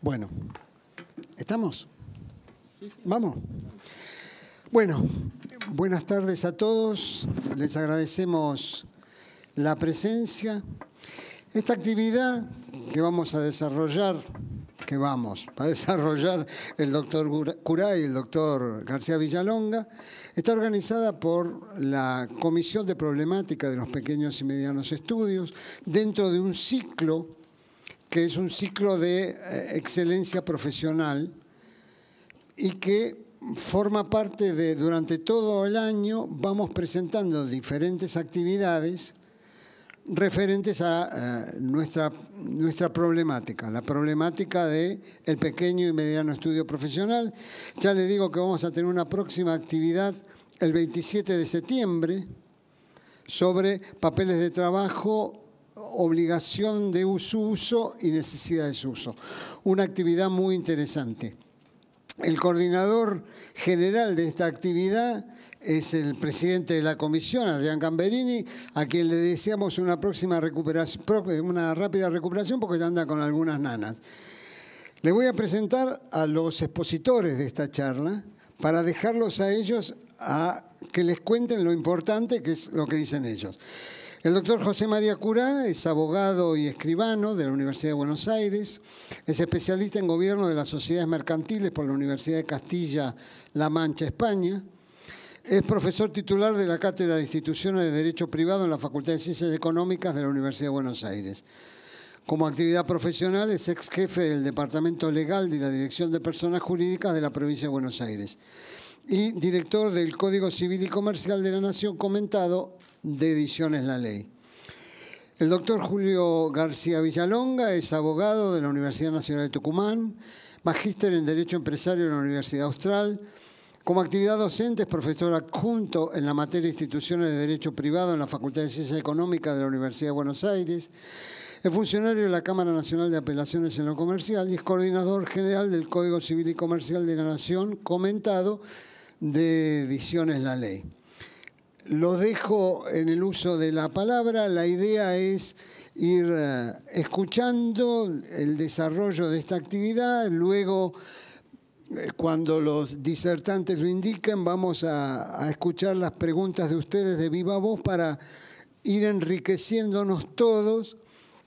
Bueno, ¿estamos? ¿Vamos? Bueno, buenas tardes a todos. Les agradecemos la presencia. Esta actividad que vamos a desarrollar, el doctor Curá y el doctor García Villalonga, está organizada por la Comisión de Problemática de los Pequeños y Medianos Estudios dentro de un ciclo que es un ciclo de excelencia profesional y que forma parte de, durante todo el año, vamos presentando diferentes actividades referentes a nuestra problemática, la problemática del pequeño y mediano estudio profesional. Ya les digo que vamos a tener una próxima actividad el 27 de septiembre sobre papeles de trabajo, obligación de uso y necesidad de su uso. Una actividad muy interesante. El coordinador general de esta actividad es el presidente de la comisión, Adrián Gamberini, a quien le deseamos una próxima recuperación, una rápida recuperación porque anda con algunas nanas. Le voy a presentar a los expositores de esta charla para dejarlos a ellos a que les cuenten lo importante que es lo que dicen ellos. El doctor José María Curá es abogado y escribano de la Universidad de Buenos Aires, es especialista en gobierno de las sociedades mercantiles por la Universidad de Castilla-La Mancha, España. Es profesor titular de la Cátedra de Instituciones de Derecho Privado en la Facultad de Ciencias Económicas de la Universidad de Buenos Aires. Como actividad profesional es ex jefe del Departamento Legal de la Dirección de Personas Jurídicas de la Provincia de Buenos Aires y director del Código Civil y Comercial de la Nación comentado de Ediciones La Ley. El doctor Julio García Villalonga es abogado de la Universidad Nacional de Tucumán, magíster en Derecho Empresario en la Universidad Austral. Como actividad docente es profesor adjunto en la materia de Instituciones de Derecho Privado en la Facultad de Ciencias Económicas de la Universidad de Buenos Aires. Es funcionario de la Cámara Nacional de Apelaciones en lo Comercial y es coordinador general del Código Civil y Comercial de la Nación comentado de Ediciones La Ley. Los dejo en el uso de la palabra. La idea es ir escuchando el desarrollo de esta actividad. Luego, cuando los disertantes lo indiquen, vamos a escuchar las preguntas de ustedes de viva voz para ir enriqueciéndonos todos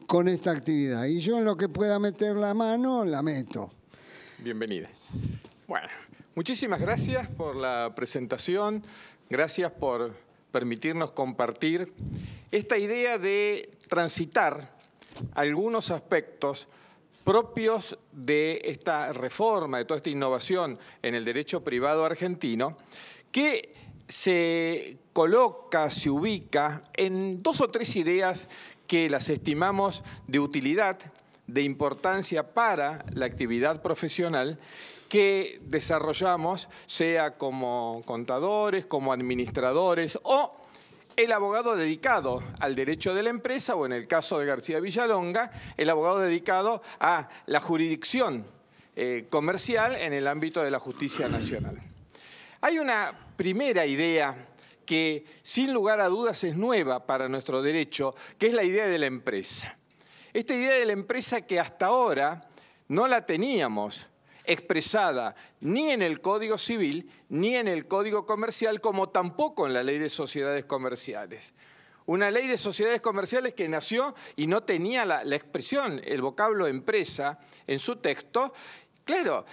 con esta actividad. Y yo en lo que pueda meter la mano, la meto. Bienvenida. Bueno, muchísimas gracias por la presentación. Gracias por permitirnos compartir esta idea de transitar algunos aspectos propios de esta reforma, de toda esta innovación en el derecho privado argentino, que se coloca, se ubica en dos o tres ideas que las estimamos de utilidad, de importancia para la actividad profesional que desarrollamos, sea como contadores, como administradores o el abogado dedicado al derecho de la empresa o en el caso de García Villalonga, el abogado dedicado a la jurisdicción comercial en el ámbito de la justicia nacional. Hay una primera idea que sin lugar a dudas es nueva para nuestro derecho, que es la idea de la empresa. Esta idea de la empresa que hasta ahora no la teníamos expresada ni en el Código Civil ni en el Código Comercial, como tampoco en la Ley de Sociedades Comerciales. Una ley de sociedades comerciales que nació y no tenía la expresión, el vocablo empresa en su texto. Claro,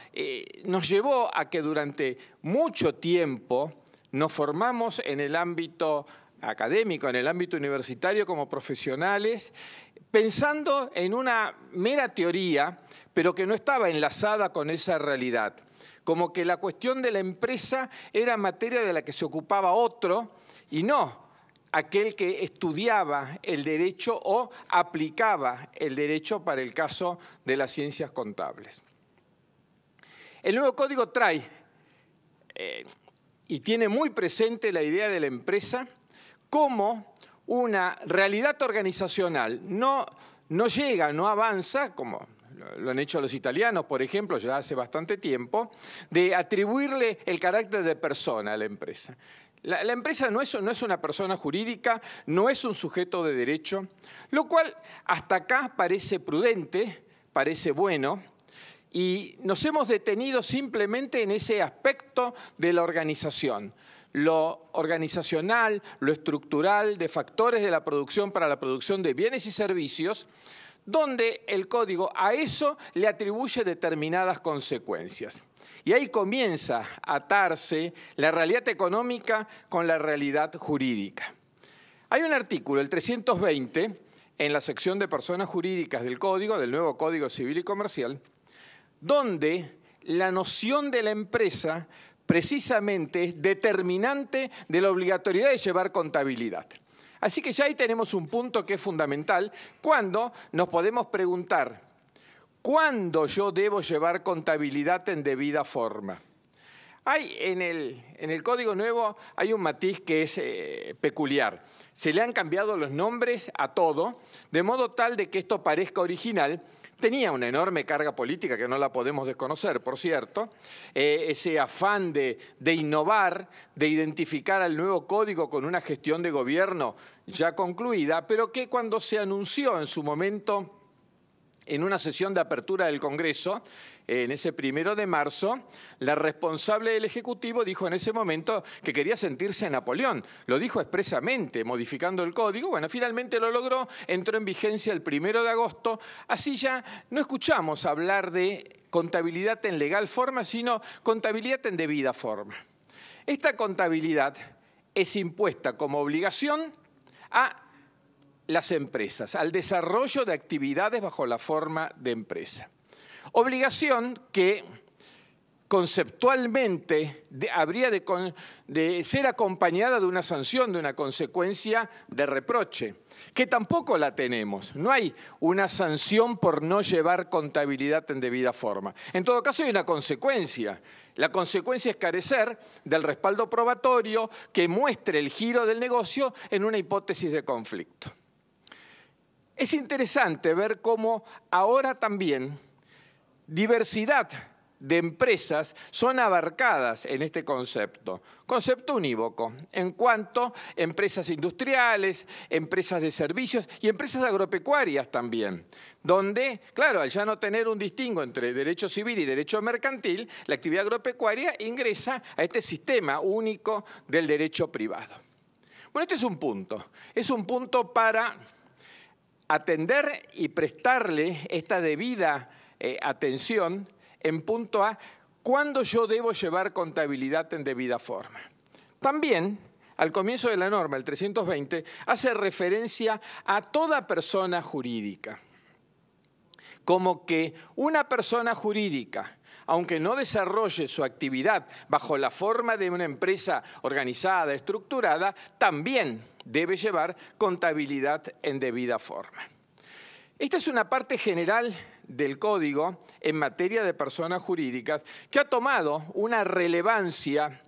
nos llevó a que durante mucho tiempo nos formamos en el ámbito académico, en el ámbito universitario como profesionales, pensando en una mera teoría, pero que no estaba enlazada con esa realidad. Como que la cuestión de la empresa era materia de la que se ocupaba otro y no aquel que estudiaba el derecho o aplicaba el derecho para el caso de las ciencias contables. El nuevo código trae y tiene muy presente la idea de la empresa como una realidad organizacional. No llega, no avanza, como lo han hecho los italianos, por ejemplo, ya hace bastante tiempo, de atribuirle el carácter de persona a la empresa. La empresa no es una persona jurídica, no es un sujeto de derecho, lo cual hasta acá parece prudente, parece bueno, y nos hemos detenido simplemente en ese aspecto de la organización. Lo organizacional, lo estructural, de factores de la producción para la producción de bienes y servicios, donde el código a eso le atribuye determinadas consecuencias. Y ahí comienza a atarse la realidad económica con la realidad jurídica. Hay un artículo, el 320, en la sección de personas jurídicas del Código, del nuevo Código Civil y Comercial, donde la noción de la empresa precisamente es determinante de la obligatoriedad de llevar contabilidad. Así que ya ahí tenemos un punto que es fundamental cuando nos podemos preguntar, ¿cuándo yo debo llevar contabilidad en debida forma? Hay en el Código Nuevo hay un matiz que es peculiar. Se le han cambiado los nombres a todo, de modo tal de que esto parezca original. Tenía una enorme carga política que no la podemos desconocer, por cierto, ese afán de innovar, de identificar al nuevo código con una gestión de gobierno ya concluida, pero que cuando se anunció en su momento en una sesión de apertura del Congreso, en ese 1 de marzo, la responsable del Ejecutivo dijo en ese momento que quería sentirse Napoleón. Lo dijo expresamente, modificando el código. Bueno, finalmente lo logró, entró en vigencia el 1 de agosto. Así ya no escuchamos hablar de contabilidad en legal forma, sino contabilidad en debida forma. Esta contabilidad es impuesta como obligación a las empresas, al desarrollo de actividades bajo la forma de empresa. Obligación que conceptualmente habría de ser acompañada de una sanción, de una consecuencia de reproche, que tampoco la tenemos. No hay una sanción por no llevar contabilidad en debida forma. En todo caso hay una consecuencia. La consecuencia es carecer del respaldo probatorio que muestre el giro del negocio en una hipótesis de conflicto. Es interesante ver cómo ahora también diversidad de empresas son abarcadas en este concepto unívoco, en cuanto a empresas industriales, empresas de servicios y empresas agropecuarias también, donde, claro, al ya no tener un distingo entre derecho civil y derecho mercantil, la actividad agropecuaria ingresa a este sistema único del derecho privado. Bueno, este es un punto para atender y prestarle esta debida atención en punto a cuándo yo debo llevar contabilidad en debida forma. También, al comienzo de la norma, el 320, hace referencia a toda persona jurídica, como que una persona jurídica, aunque no desarrolle su actividad bajo la forma de una empresa organizada, estructurada, también debe llevar contabilidad en debida forma. Esta es una parte general del Código en materia de personas jurídicas que ha tomado una relevancia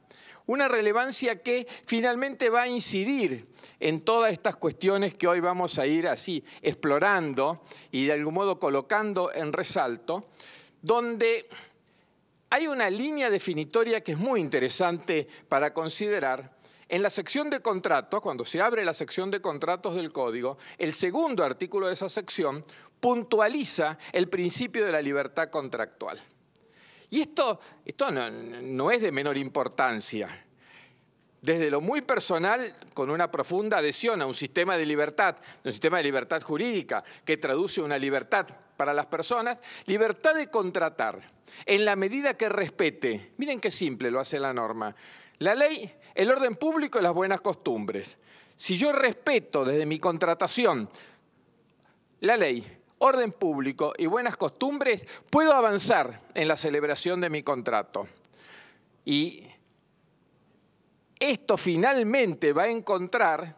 que finalmente va a incidir en todas estas cuestiones que hoy vamos a ir así explorando y de algún modo colocando en resalto, donde hay una línea definitoria que es muy interesante para considerar. En la sección de contratos, cuando se abre la sección de contratos del Código, el segundo artículo de esa sección puntualiza el principio de la libertad contractual. Y esto no es de menor importancia. Desde lo muy personal, con una profunda adhesión a un sistema de libertad jurídica que traduce una libertad para las personas, libertad de contratar, en la medida que respete, miren qué simple lo hace la norma, la ley, el orden público y las buenas costumbres. Si yo respeto desde mi contratación la ley, orden público y buenas costumbres, puedo avanzar en la celebración de mi contrato. Y esto finalmente va a encontrar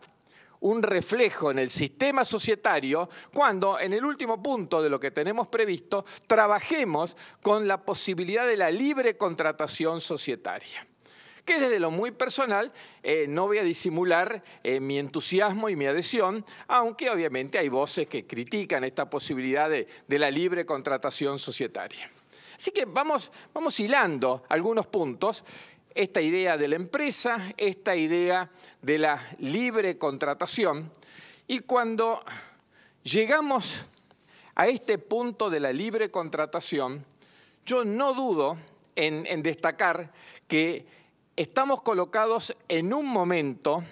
un reflejo en el sistema societario cuando, en el último punto de lo que tenemos previsto, trabajemos con la posibilidad de la libre contratación societaria. Que desde lo muy personal no voy a disimular mi entusiasmo y mi adhesión, aunque obviamente hay voces que critican esta posibilidad de la libre contratación societaria. Así que vamos hilando algunos puntos, esta idea de la empresa, esta idea de la libre contratación, y cuando llegamos a este punto de la libre contratación, yo no dudo en destacar que estamos colocados en un momento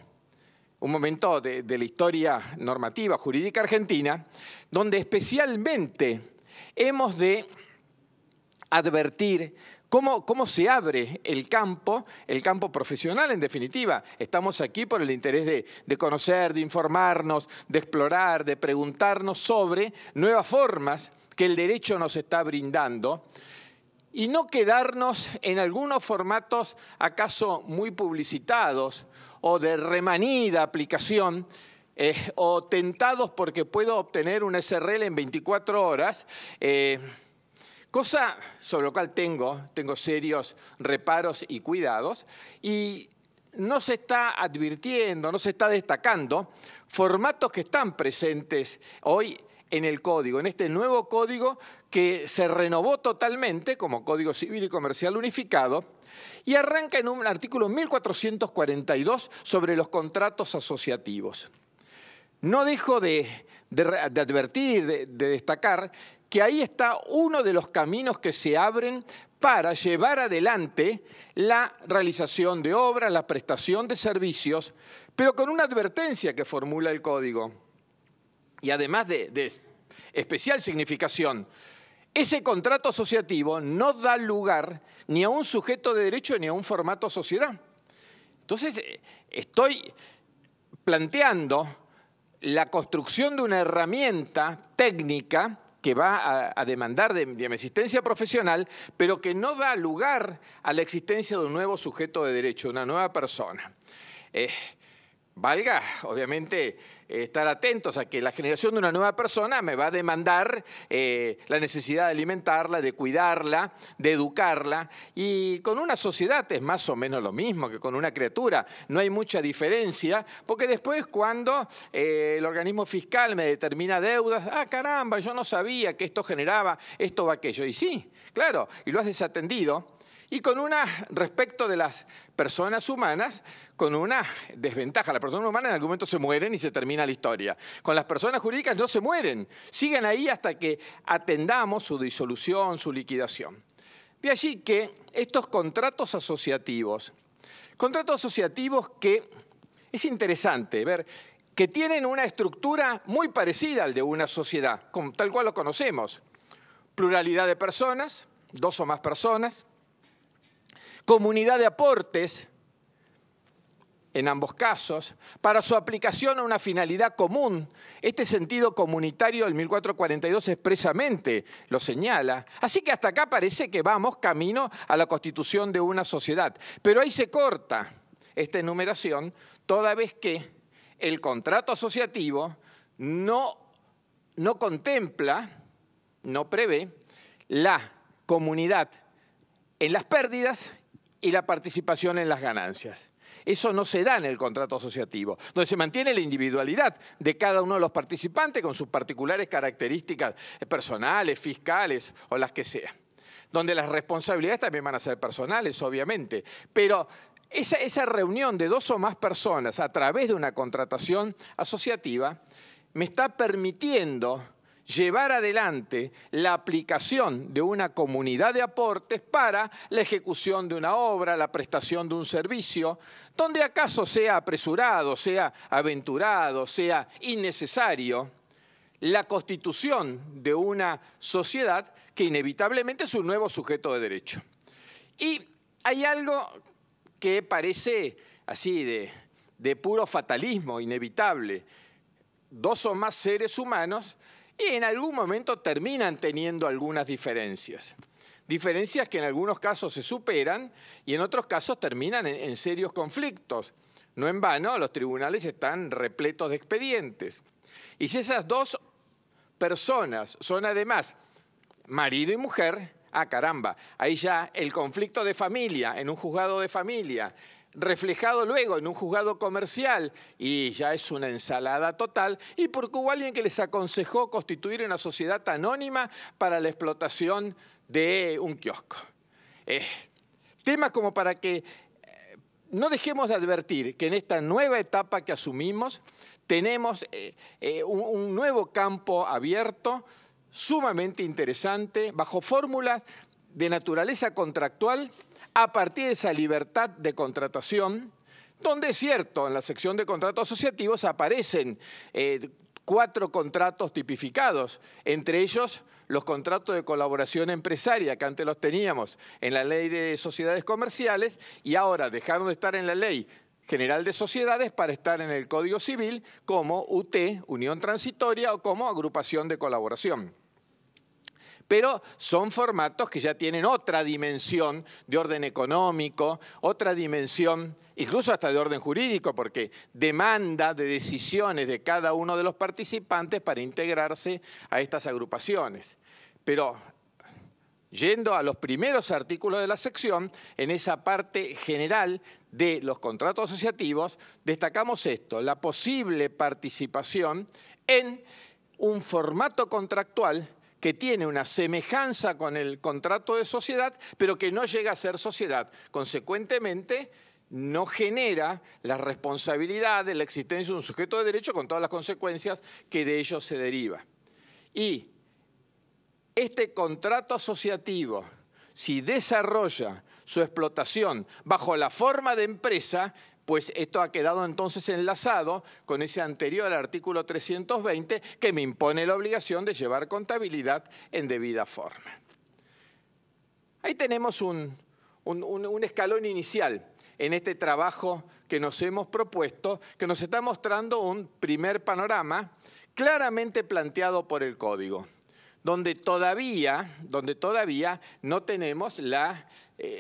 de la historia normativa jurídica argentina, donde especialmente hemos de advertir cómo se abre el campo profesional en definitiva. Estamos aquí por el interés de conocer, de informarnos, de explorar, de preguntarnos sobre nuevas formas que el derecho nos está brindando y no quedarnos en algunos formatos acaso muy publicitados o de remanida aplicación o tentados porque puedo obtener un SRL en 24 horas, cosa sobre lo cual tengo serios reparos y cuidados, y no se está advirtiendo, no se está destacando formatos que están presentes hoy en el código, en este nuevo código que se renovó totalmente como Código Civil y Comercial Unificado y arranca en un artículo 1442 sobre los contratos asociativos. No dejo de advertir, de destacar que ahí está uno de los caminos que se abren para llevar adelante la realización de obras, la prestación de servicios, pero con una advertencia que formula el Código. Y además de especial significación, ese contrato asociativo no da lugar ni a un sujeto de derecho ni a un formato sociedad. Entonces, estoy planteando la construcción de una herramienta técnica que va a demandar de mi asistencia profesional, pero que no da lugar a la existencia de un nuevo sujeto de derecho, una nueva persona. Valga, obviamente, estar atentos a que la generación de una nueva persona me va a demandar la necesidad de alimentarla, de cuidarla, de educarla. Y con una sociedad es más o menos lo mismo que con una criatura. No hay mucha diferencia, porque después cuando el organismo fiscal me determina deudas, caramba, yo no sabía que esto generaba esto o aquello. Y sí, claro, y lo has desatendido. Y con una, respecto de las personas humanas, con una desventaja. Las personas humanas en algún momento se mueren y se termina la historia. Con las personas jurídicas no se mueren, siguen ahí hasta que atendamos su disolución, su liquidación. De allí que estos contratos asociativos que es interesante ver que tienen una estructura muy parecida al de una sociedad, tal cual lo conocemos. Pluralidad de personas, 2 o más personas, comunidad de aportes, en ambos casos, para su aplicación a una finalidad común. Este sentido comunitario del 1442 expresamente lo señala. Así que hasta acá parece que vamos camino a la constitución de una sociedad. Pero ahí se corta esta enumeración, toda vez que el contrato asociativo no contempla, no prevé la comunidad en las pérdidas y la participación en las ganancias. Eso no se da en el contrato asociativo, donde se mantiene la individualidad de cada uno de los participantes con sus particulares características personales, fiscales o las que sean. Donde las responsabilidades también van a ser personales, obviamente. Pero esa reunión de 2 o más personas a través de una contratación asociativa me está permitiendo llevar adelante la aplicación de una comunidad de aportes para la ejecución de una obra, la prestación de un servicio, donde acaso sea apresurado, sea aventurado, sea innecesario, la constitución de una sociedad que inevitablemente es un nuevo sujeto de derecho. Y hay algo que parece así de puro fatalismo inevitable. 2 o más seres humanos y en algún momento terminan teniendo algunas diferencias. Diferencias que en algunos casos se superan y en otros casos terminan en serios conflictos. No en vano, los tribunales están repletos de expedientes. Y si esas 2 personas son además marido y mujer, caramba, ahí ya el conflicto de familia en un juzgado de familia, reflejado luego en un juzgado comercial y ya es una ensalada total, y porque hubo alguien que les aconsejó constituir una sociedad anónima para la explotación de un kiosco. Temas como para que no dejemos de advertir que en esta nueva etapa que asumimos tenemos un nuevo campo abierto, sumamente interesante, bajo fórmulas de naturaleza contractual a partir de esa libertad de contratación, donde es cierto, en la sección de contratos asociativos aparecen 4 contratos tipificados, entre ellos los contratos de colaboración empresaria, que antes los teníamos en la Ley de Sociedades Comerciales y ahora dejaron de estar en la Ley General de Sociedades para estar en el Código Civil como UT, Unión Transitoria, o como agrupación de colaboración. Pero son formatos que ya tienen otra dimensión de orden económico, otra dimensión incluso hasta de orden jurídico, porque demanda de decisiones de cada uno de los participantes para integrarse a estas agrupaciones. Pero yendo a los primeros artículos de la sección, en esa parte general de los contratos asociativos, destacamos esto, la posible participación en un formato contractual que tiene una semejanza con el contrato de sociedad, pero que no llega a ser sociedad. Consecuentemente, no genera la responsabilidad de la existencia de un sujeto de derecho con todas las consecuencias que de ello se deriva. Y este contrato asociativo, si desarrolla su explotación bajo la forma de empresa, pues esto ha quedado entonces enlazado con ese anterior artículo 320 que me impone la obligación de llevar contabilidad en debida forma. Ahí tenemos un escalón inicial en este trabajo que nos hemos propuesto, que nos está mostrando un primer panorama claramente planteado por el Código, donde todavía no tenemos la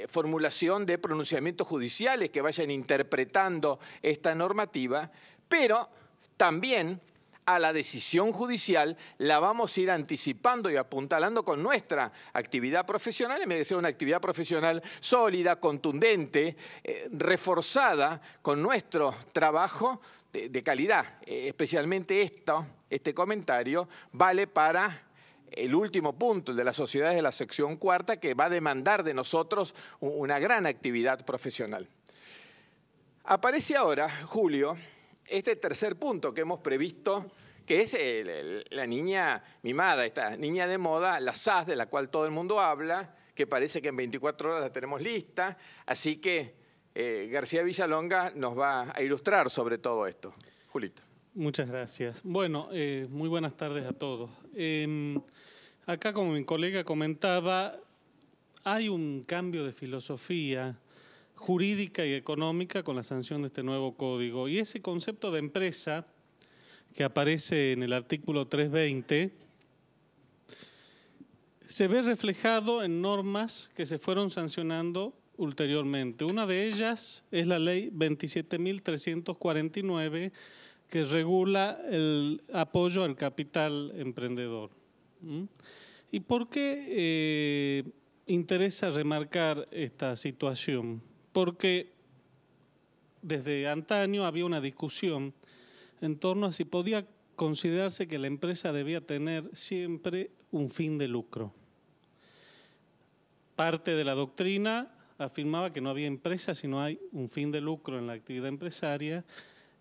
formulación de pronunciamientos judiciales que vayan interpretando esta normativa, pero también a la decisión judicial la vamos a ir anticipando y apuntalando con nuestra actividad profesional, en vez de ser una actividad profesional sólida, contundente, reforzada con nuestro trabajo de calidad. Especialmente este comentario vale para el último punto, el de las sociedades de la sección cuarta, que va a demandar de nosotros una gran actividad profesional. Aparece ahora, Julio, este tercer punto que hemos previsto, que es la niña mimada, esta niña de moda, la SAS, de la cual todo el mundo habla, que parece que en 24 horas la tenemos lista, así que García Villalonga nos va a ilustrar sobre todo esto. Julito. Muchas gracias. Bueno, muy buenas tardes a todos. Acá, como mi colega comentaba, hay un cambio de filosofía jurídica y económica con la sanción de este nuevo código. Y ese concepto de empresa que aparece en el artículo 320 se ve reflejado en normas que se fueron sancionando ulteriormente. Una de ellas es la ley 27.349, que regula el apoyo al capital emprendedor. ¿Y por qué interesa remarcar esta situación? Porque desde antaño había una discusión en torno a si podía considerarse que la empresa debía tener siempre un fin de lucro. Parte de la doctrina afirmaba que no había empresa si no hay un fin de lucro en la actividad empresaria,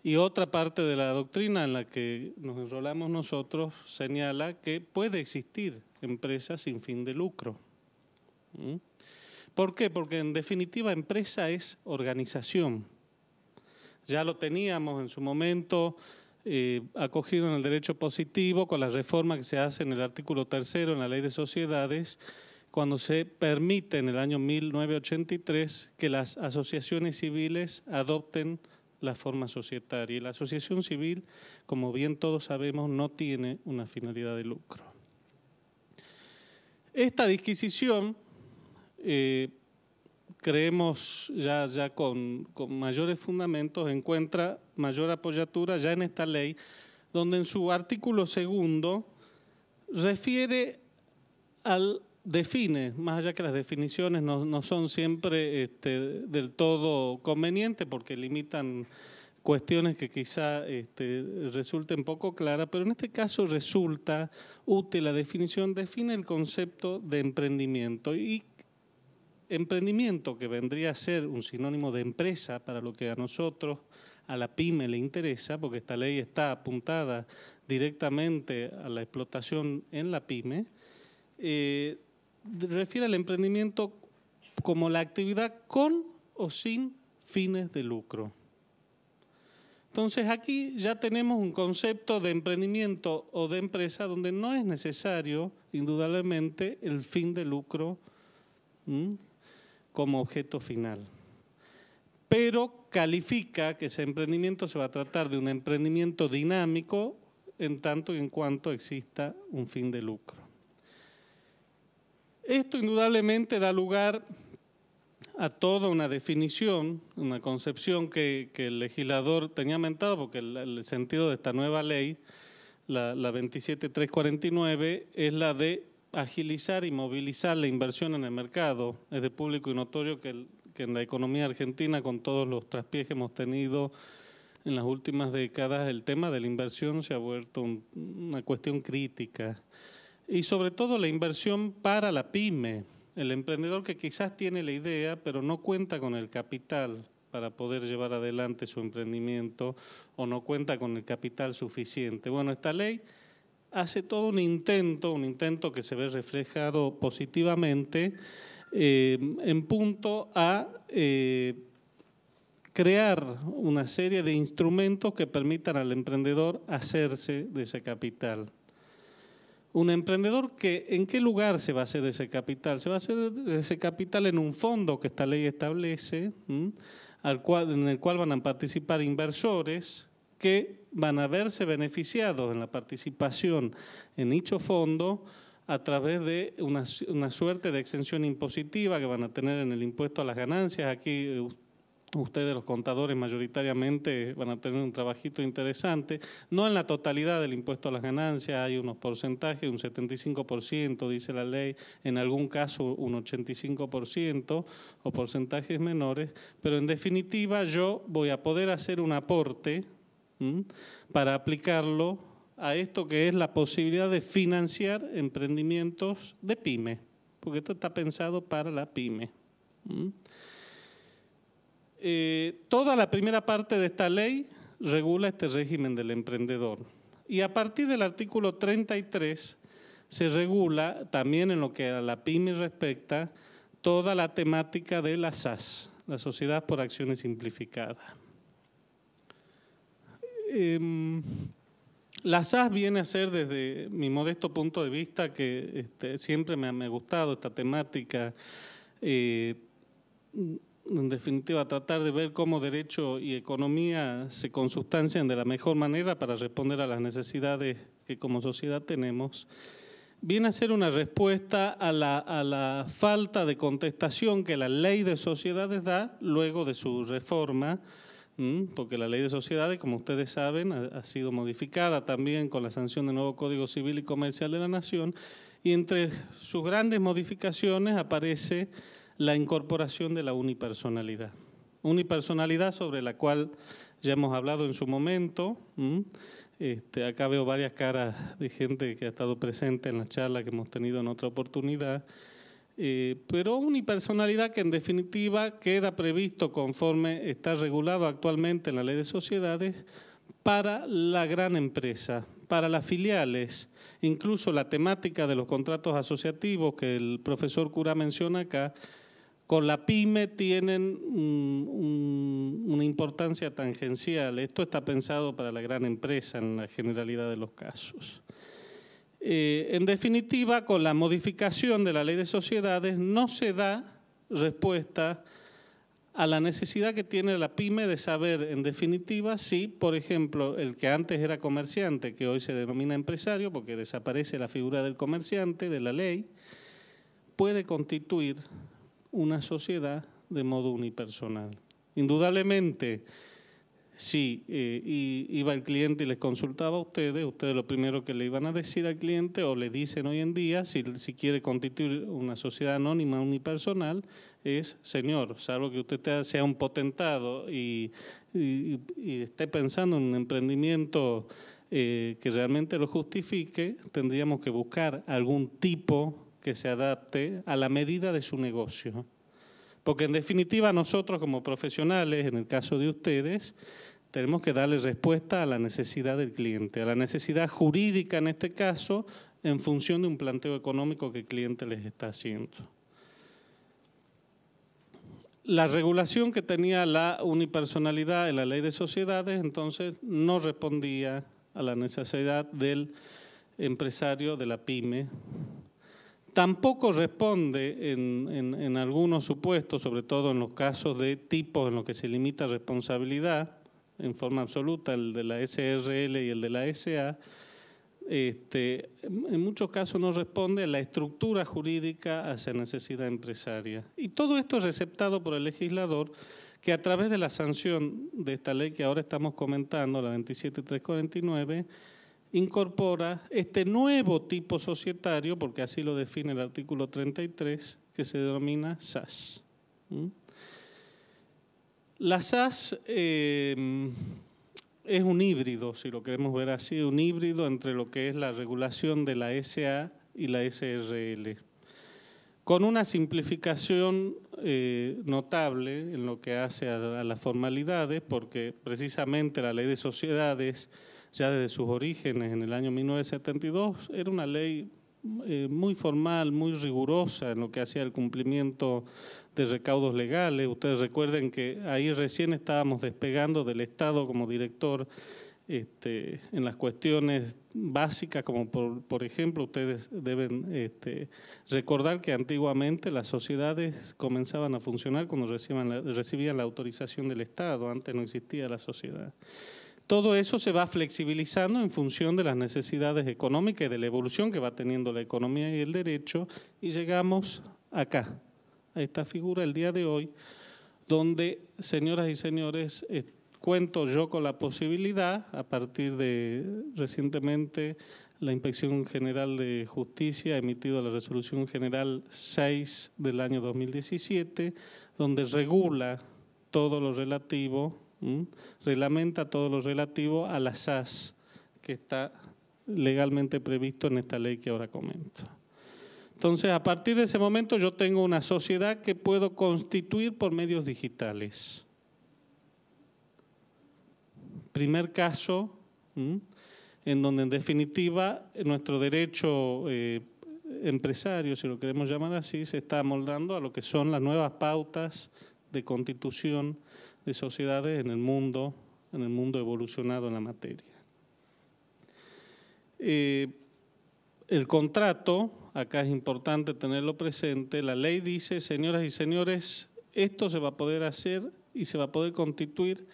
y otra parte de la doctrina en la que nos enrolamos nosotros señala que puede existir empresa sin fin de lucro. ¿Por qué? Porque en definitiva empresa es organización. Ya lo teníamos en su momento acogido en el derecho positivo con la reforma que se hace en el artículo 3 en la Ley de Sociedades, cuando se permite en el año 1983 que las asociaciones civiles adopten la forma societaria. Y la asociación civil, como bien todos sabemos, no tiene una finalidad de lucro. Esta disquisición, creemos ya con mayores fundamentos, encuentra mayor apoyatura ya en esta ley, donde en su artículo 2 define, más allá que las definiciones no son siempre del todo convenientes porque limitan cuestiones que quizá resulten poco claras, pero en este caso resulta útil la definición, define el concepto de emprendimiento. Y emprendimiento, que vendría a ser un sinónimo de empresa para lo que a nosotros, a la pyme le interesa, porque esta ley está apuntada directamente a la explotación en la pyme, refiere al emprendimiento como la actividad con o sin fines de lucro. Entonces aquí ya tenemos un concepto de emprendimiento o de empresa donde no es necesario, indudablemente, el fin de lucro como objeto final. Pero califica que ese emprendimiento se va a tratar de un emprendimiento dinámico en tanto y en cuanto exista un fin de lucro. Esto indudablemente da lugar a toda una definición, una concepción que el legislador tenía mentado, porque el sentido de esta nueva ley, la 27349, es la de agilizar y movilizar la inversión en el mercado. Es de público y notorio que en la economía argentina, con todos los traspiés que hemos tenido en las últimas décadas, el tema de la inversión se ha vuelto una cuestión crítica. Y sobre todo la inversión para la pyme, el emprendedor que quizás tiene la idea, pero no cuenta con el capital para poder llevar adelante su emprendimiento o no cuenta con el capital suficiente. Bueno, esta ley hace todo un intento que se ve reflejado positivamente en punto a crear una serie de instrumentos que permitan al emprendedor hacerse de ese capital. Un emprendedor ¿en qué lugar se va a hacer de ese capital? Se va a hacer de ese capital en un fondo que esta ley establece, en el cual van a participar inversores que van a verse beneficiados en la participación en dicho fondo a través de una suerte de exención impositiva que van a tener en el impuesto a las ganancias. Aquí ustedes, los contadores, mayoritariamente van a tener un trabajito interesante. No en la totalidad del impuesto a las ganancias, hay unos porcentajes, un 75%, dice la ley, en algún caso un 85% o porcentajes menores, pero en definitiva yo voy a poder hacer un aporte para aplicarlo a esto que es la posibilidad de financiar emprendimientos de pyme, porque esto está pensado para la pyme. Toda la primera parte de esta ley regula este régimen del emprendedor. Y a partir del artículo 33 se regula también en lo que a la pyme respecta toda la temática de la SAS, la Sociedad por Acciones Simplificada. La SAS viene a ser, desde mi modesto punto de vista, que siempre me ha gustado esta temática, en definitiva, tratar de ver cómo derecho y economía se consustancian de la mejor manera para responder a las necesidades que como sociedad tenemos, viene a ser una respuesta a la falta de contestación que la ley de sociedades da luego de su reforma, porque la ley de sociedades, como ustedes saben, ha sido modificada también con la sanción del nuevo Código Civil y Comercial de la Nación, y entre sus grandes modificaciones aparece la incorporación de la unipersonalidad. Unipersonalidad sobre la cual ya hemos hablado en su momento. Acá veo varias caras de gente que ha estado presente en la charla que hemos tenido en otra oportunidad. Pero unipersonalidad que en definitiva queda previsto conforme está regulado actualmente en la Ley de Sociedades para la gran empresa, para las filiales, incluso la temática de los contratos asociativos que el profesor Cura menciona acá, con la pyme tienen una importancia tangencial. Esto está pensado para la gran empresa en la generalidad de los casos. En definitiva, con la modificación de la Ley de Sociedades no se da respuesta a la necesidad que tiene la pyme de saber, en definitiva, si, por ejemplo, el que antes era comerciante, que hoy se denomina empresario, porque desaparece la figura del comerciante de la ley, puede constituir una sociedad de modo unipersonal. Indudablemente, si iba el cliente y les consultaba a ustedes lo primero que le iban a decir al cliente, o le dicen hoy en día, si quiere constituir una sociedad anónima unipersonal, es: señor, salvo que usted sea un potentado y esté pensando en un emprendimiento que realmente lo justifique, tendríamos que buscar algún tipo que se adapte a la medida de su negocio. Porque en definitiva nosotros como profesionales, en el caso de ustedes, tenemos que darle respuesta a la necesidad del cliente, a la necesidad jurídica en este caso, en función de un planteo económico que el cliente les está haciendo. La regulación que tenía la unipersonalidad en la ley de sociedades entonces no respondía a la necesidad del empresario, de la pyme. Tampoco responde en algunos supuestos, sobre todo en los casos de tipos en los que se limita responsabilidad en forma absoluta, el de la SRL y el de la SA, en muchos casos no responde a la estructura jurídica hacia necesidad empresaria. Y todo esto es receptado por el legislador, que a través de la sanción de esta ley que ahora estamos comentando, la 27349, incorpora este nuevo tipo societario, porque así lo define el artículo 33, que se denomina SAS. La SAS es un híbrido, si lo queremos ver así, un híbrido entre lo que es la regulación de la SA y la SRL, con una simplificación notable en lo que hace a las formalidades, porque precisamente la ley de sociedades, ya desde sus orígenes en el año 1972, era una ley muy formal, muy rigurosa en lo que hacía el cumplimiento de recaudos legales. Ustedes recuerden que ahí recién estábamos despegando del Estado como director en las cuestiones básicas, como por ejemplo, ustedes deben recordar que antiguamente las sociedades comenzaban a funcionar cuando recibían la autorización del Estado, antes no existía la sociedad. Todo eso se va flexibilizando en función de las necesidades económicas y de la evolución que va teniendo la economía y el derecho, y llegamos acá, a esta figura el día de hoy, donde, señoras y señores, cuento yo con la posibilidad, a partir de recientemente la Inspección General de Justicia ha emitido la Resolución General 6 del año 2017, donde regula todo lo relativo, reglamenta todo lo relativo a la SAS, que está legalmente previsto en esta ley que ahora comento. Entonces, a partir de ese momento yo tengo una sociedad que puedo constituir por medios digitales. Primer caso, en donde en definitiva nuestro derecho empresario, si lo queremos llamar así, se está amoldando a lo que son las nuevas pautas de constitución de sociedades en el mundo evolucionado en la materia. El contrato, acá es importante tenerlo presente, la ley dice, señoras y señores, esto se va a poder hacer y se va a poder constituir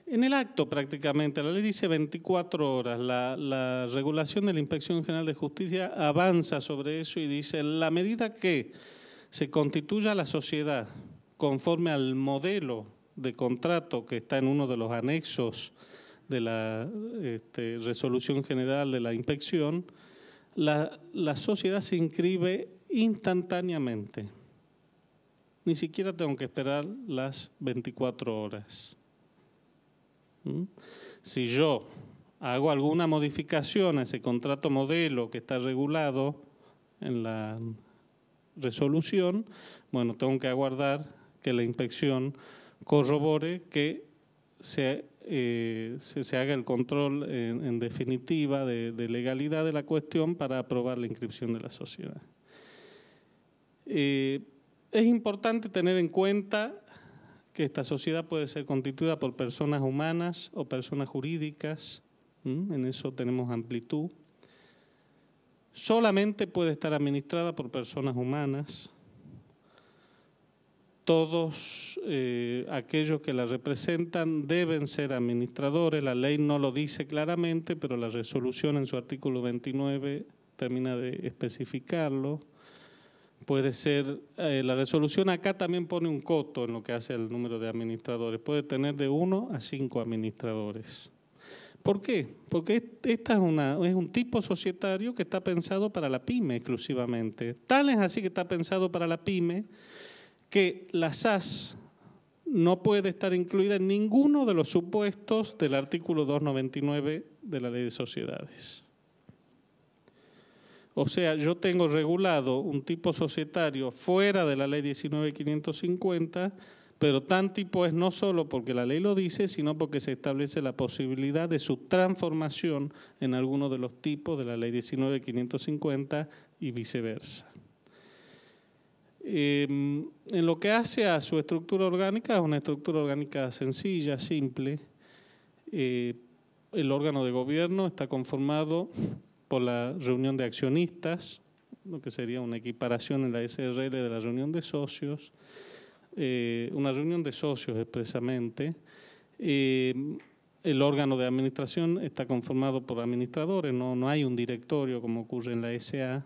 en el acto prácticamente. La ley dice 24 horas, la regulación de la Inspección General de Justicia avanza sobre eso y dice, en la medida que se constituya la sociedad conforme al modelo de contrato que está en uno de los anexos de la resolución general de la inspección, la sociedad se inscribe instantáneamente. Ni siquiera tengo que esperar las 24 horas. Si yo hago alguna modificación a ese contrato modelo que está regulado en la resolución, bueno, tengo que aguardar que la inspección corrobore que se haga el control en definitiva de legalidad de la cuestión para aprobar la inscripción de la sociedad. Es importante tener en cuenta que esta sociedad puede ser constituida por personas humanas o personas jurídicas, en eso tenemos amplitud. Solamente puede estar administrada por personas humanas. Todos aquellos que la representan deben ser administradores. La ley no lo dice claramente, pero la resolución en su artículo 29 termina de especificarlo. Puede ser, la resolución acá también pone un coto en lo que hace al número de administradores. Puede tener de 1 a 5 administradores. ¿Por qué? Porque esta es un tipo societario que está pensado para la pyme exclusivamente. Tal es así que está pensado para la pyme que la SAS no puede estar incluida en ninguno de los supuestos del artículo 299 de la Ley de Sociedades. O sea, yo tengo regulado un tipo societario fuera de la Ley 19.550, pero tan tipo es no solo porque la ley lo dice, sino porque se establece la posibilidad de su transformación en alguno de los tipos de la ley 19.550 y viceversa. En lo que hace a su estructura orgánica, es una estructura orgánica sencilla, simple. El órgano de gobierno está conformado por la reunión de accionistas, lo que sería una equiparación en la SRL de la reunión de socios, una reunión de socios expresamente. El órgano de administración está conformado por administradores, no hay un directorio como ocurre en la SA.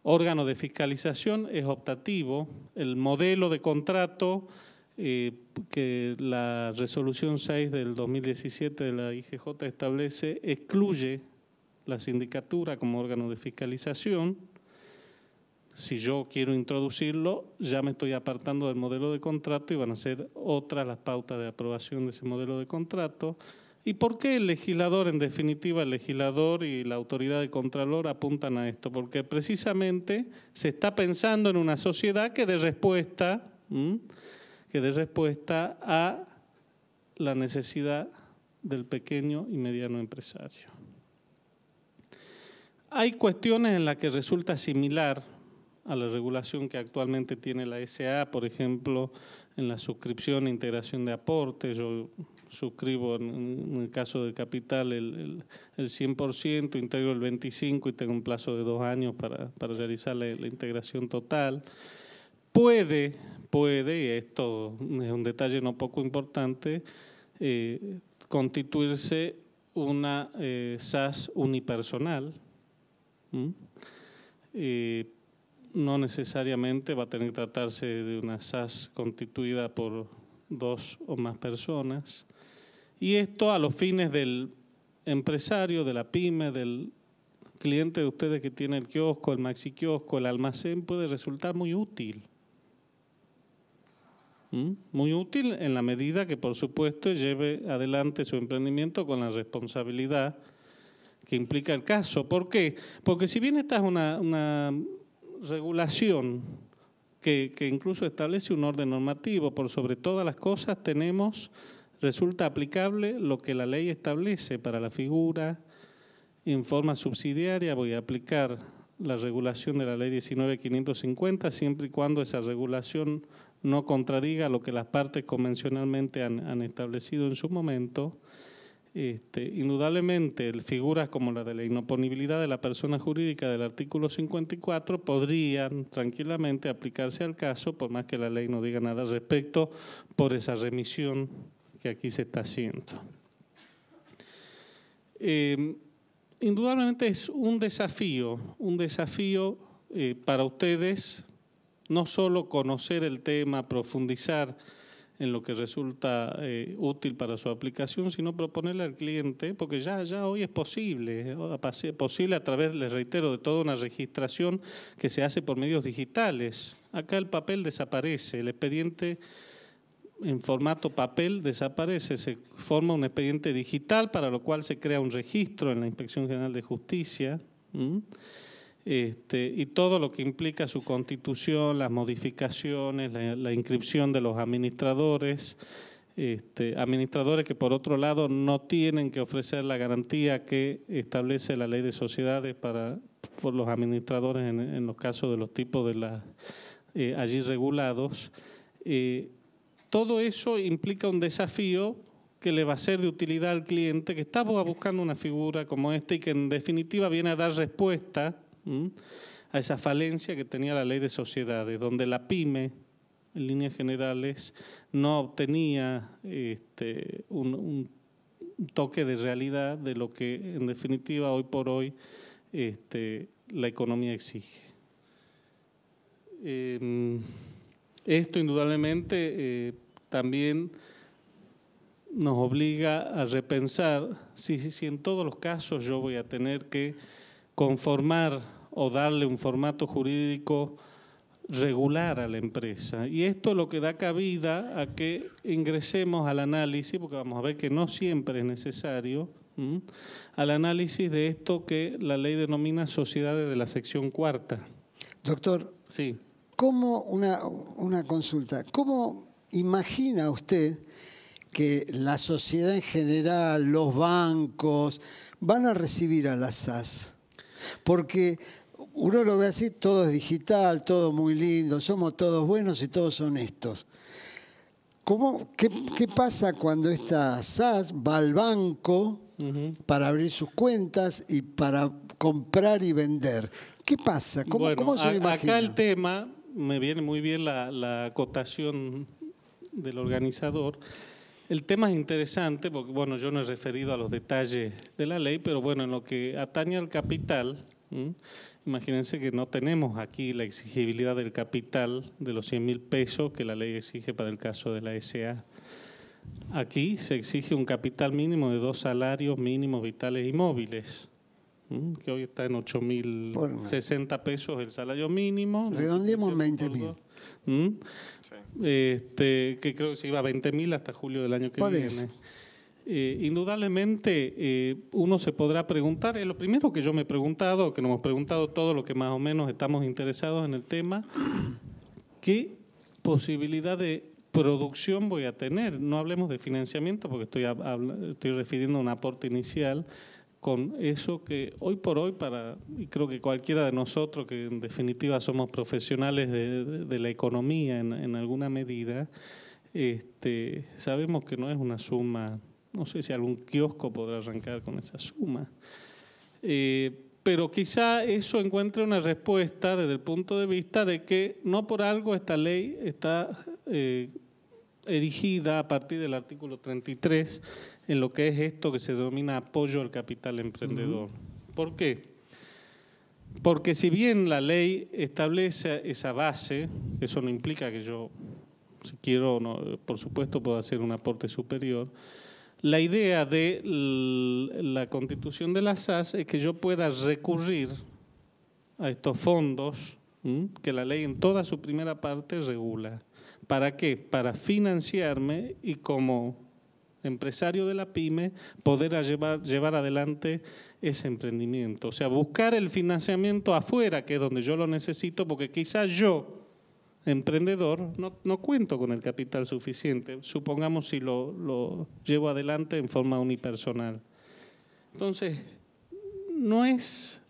Órgano de fiscalización es optativo. El modelo de contrato que la resolución 6 del 2017 de la IGJ establece excluye la sindicatura como órgano de fiscalización. Si yo quiero introducirlo, ya me estoy apartando del modelo de contrato y van a ser otras las pautas de aprobación de ese modelo de contrato. ¿Y por qué el legislador, en definitiva, el legislador y la autoridad de Contralor apuntan a esto? Porque precisamente se está pensando en una sociedad que dé respuesta a la necesidad del pequeño y mediano empresario. Hay cuestiones en las que resulta similar a la regulación que actualmente tiene la SA, por ejemplo, en la suscripción e integración de aportes. Yo suscribo en el caso del capital el 100%, integro el 25% y tengo un plazo de 2 años para realizar la integración total. Puede, y esto es un detalle no poco importante, constituirse una SAS unipersonal. No necesariamente va a tener que tratarse de una SAS constituida por 2 o más personas. Y esto a los fines del empresario, de la pyme, del cliente de ustedes que tiene el kiosco, el maxi kiosco, el almacén, puede resultar muy útil. Muy útil en la medida que, por supuesto, lleve adelante su emprendimiento con la responsabilidad que implica el caso. ¿Por qué? Porque si bien esta es una regulación que incluso establece un orden normativo, por sobre todas las cosas resulta aplicable lo que la ley establece para la figura. En forma subsidiaria voy a aplicar la regulación de la ley 19.550 siempre y cuando esa regulación no contradiga lo que las partes convencionalmente han establecido en su momento. Indudablemente, figuras como la de la inoponibilidad de la persona jurídica del artículo 54 podrían tranquilamente aplicarse al caso, por más que la ley no diga nada al respecto, por esa remisión que aquí se está haciendo. Indudablemente es un desafío para ustedes, no solo conocer el tema, profundizar en lo que resulta útil para su aplicación, sino proponerle al cliente, porque ya hoy es posible a través, les reitero, de toda una registración que se hace por medios digitales. Acá el papel desaparece, el expediente en formato papel desaparece, se forma un expediente digital para lo cual se crea un registro en la Inspección General de Justicia. Y todo lo que implica su constitución, las modificaciones, la inscripción de los administradores, administradores que por otro lado no tienen que ofrecer la garantía que establece la ley de sociedades por los administradores en los casos de los tipos de allí regulados. Todo eso implica un desafío que le va a ser de utilidad al cliente que está buscando una figura como esta y que en definitiva viene a dar respuesta a esa falencia que tenía la ley de sociedades, donde la pyme, en líneas generales, no obtenía un toque de realidad de lo que en definitiva hoy por hoy la economía exige. Esto indudablemente también nos obliga a repensar si en todos los casos yo voy a tener que conformar o darle un formato jurídico regular a la empresa. Y esto es lo que da cabida a que ingresemos al análisis, porque vamos a ver que no siempre es necesario, al análisis de esto que la ley denomina sociedades de la sección 4. Doctor, sí. ¿Cómo una consulta? ¿Cómo ¿imagina usted que la sociedad en general, los bancos, van a recibir a las SAS? Porque uno lo ve así, todo es digital, todo muy lindo, somos todos buenos y todos honestos. ¿Qué pasa cuando esta SAS va al banco para abrir sus cuentas y para comprar y vender? ¿Qué pasa? ¿Cómo se lo imagina? Acá el tema, me viene muy bien la acotación del organizador. El tema es interesante porque, bueno, yo no he referido a los detalles de la ley, pero bueno, en lo que atañe al capital, imagínense que no tenemos aquí la exigibilidad del capital de los 100.000 pesos que la ley exige para el caso de la SA. Aquí se exige un capital mínimo de 2 salarios mínimos vitales y móviles, que hoy está en 8.060 pesos el salario mínimo. Redondeemos 20.000. Que creo que se iba a 20.000 hasta julio del año que viene. Indudablemente uno se podrá preguntar, es lo primero que yo me he preguntado, que nos hemos preguntado todos los que más o menos estamos interesados en el tema, ¿qué posibilidad de producción voy a tener? No hablemos de financiamiento porque estoy refiriendo a un aporte inicial con eso que hoy por hoy, y creo que cualquiera de nosotros que en definitiva somos profesionales de la economía en alguna medida, sabemos que no es una suma, no sé si algún kiosco podrá arrancar con esa suma, pero quizá eso encuentre una respuesta desde el punto de vista de que no por algo esta ley está erigida a partir del artículo 33 en lo que es esto que se denomina apoyo al capital emprendedor. ¿Por qué? Porque si bien la ley establece esa base, eso no implica que yo, si quiero, no, por supuesto, puedo hacer un aporte superior. La idea de la constitución de la SAS es que yo pueda recurrir a estos fondos que la ley en toda su primera parte regula. ¿Para qué? Para financiarme y como empresario de la pyme poder llevar adelante ese emprendimiento. O sea, buscar el financiamiento afuera, que es donde yo lo necesito, porque quizás yo, emprendedor, no cuento con el capital suficiente, supongamos si lo llevo adelante en forma unipersonal. Entonces, no es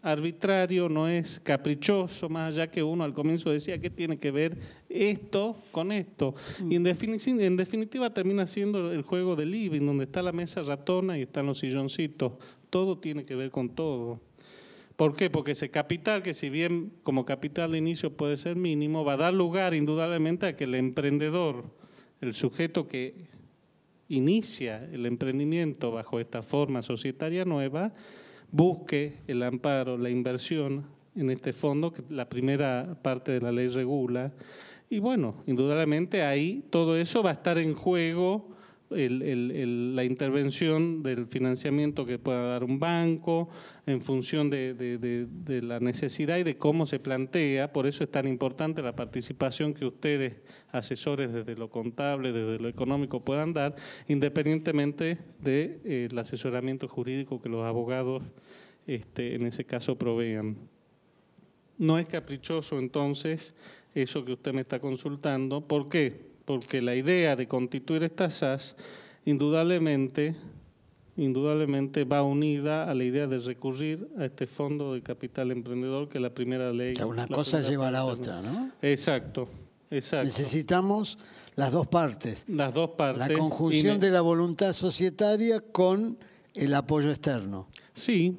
arbitrario, no es caprichoso, más allá que uno al comienzo decía ¿qué tiene que ver esto con esto? Y en definitiva termina siendo el juego del living, donde está la mesa ratona y están los silloncitos. Todo tiene que ver con todo. ¿Por qué? Porque ese capital, que si bien como capital de inicio puede ser mínimo, va a dar lugar indudablemente a que el emprendedor, el sujeto que inicia el emprendimiento bajo esta forma societaria nueva, busque el amparo, la inversión en este fondo que la primera parte de la ley regula. Y bueno, indudablemente ahí todo eso va a estar en juego, la intervención del financiamiento que pueda dar un banco en función de la necesidad y de cómo se plantea. Por eso es tan importante la participación que ustedes, asesores desde lo contable, desde lo económico, puedan dar, independientemente del asesoramiento jurídico que los abogados en ese caso provean. No es caprichoso entonces eso que usted me está consultando. ¿Por qué? Porque la idea de constituir esta SAS indudablemente va unida a la idea de recurrir a este fondo de capital emprendedor que la primera ley... O sea, una cosa lleva a la otra, ¿no? Exacto. Necesitamos las dos partes. Las dos partes. La conjunción de la voluntad societaria con el apoyo externo. Sí.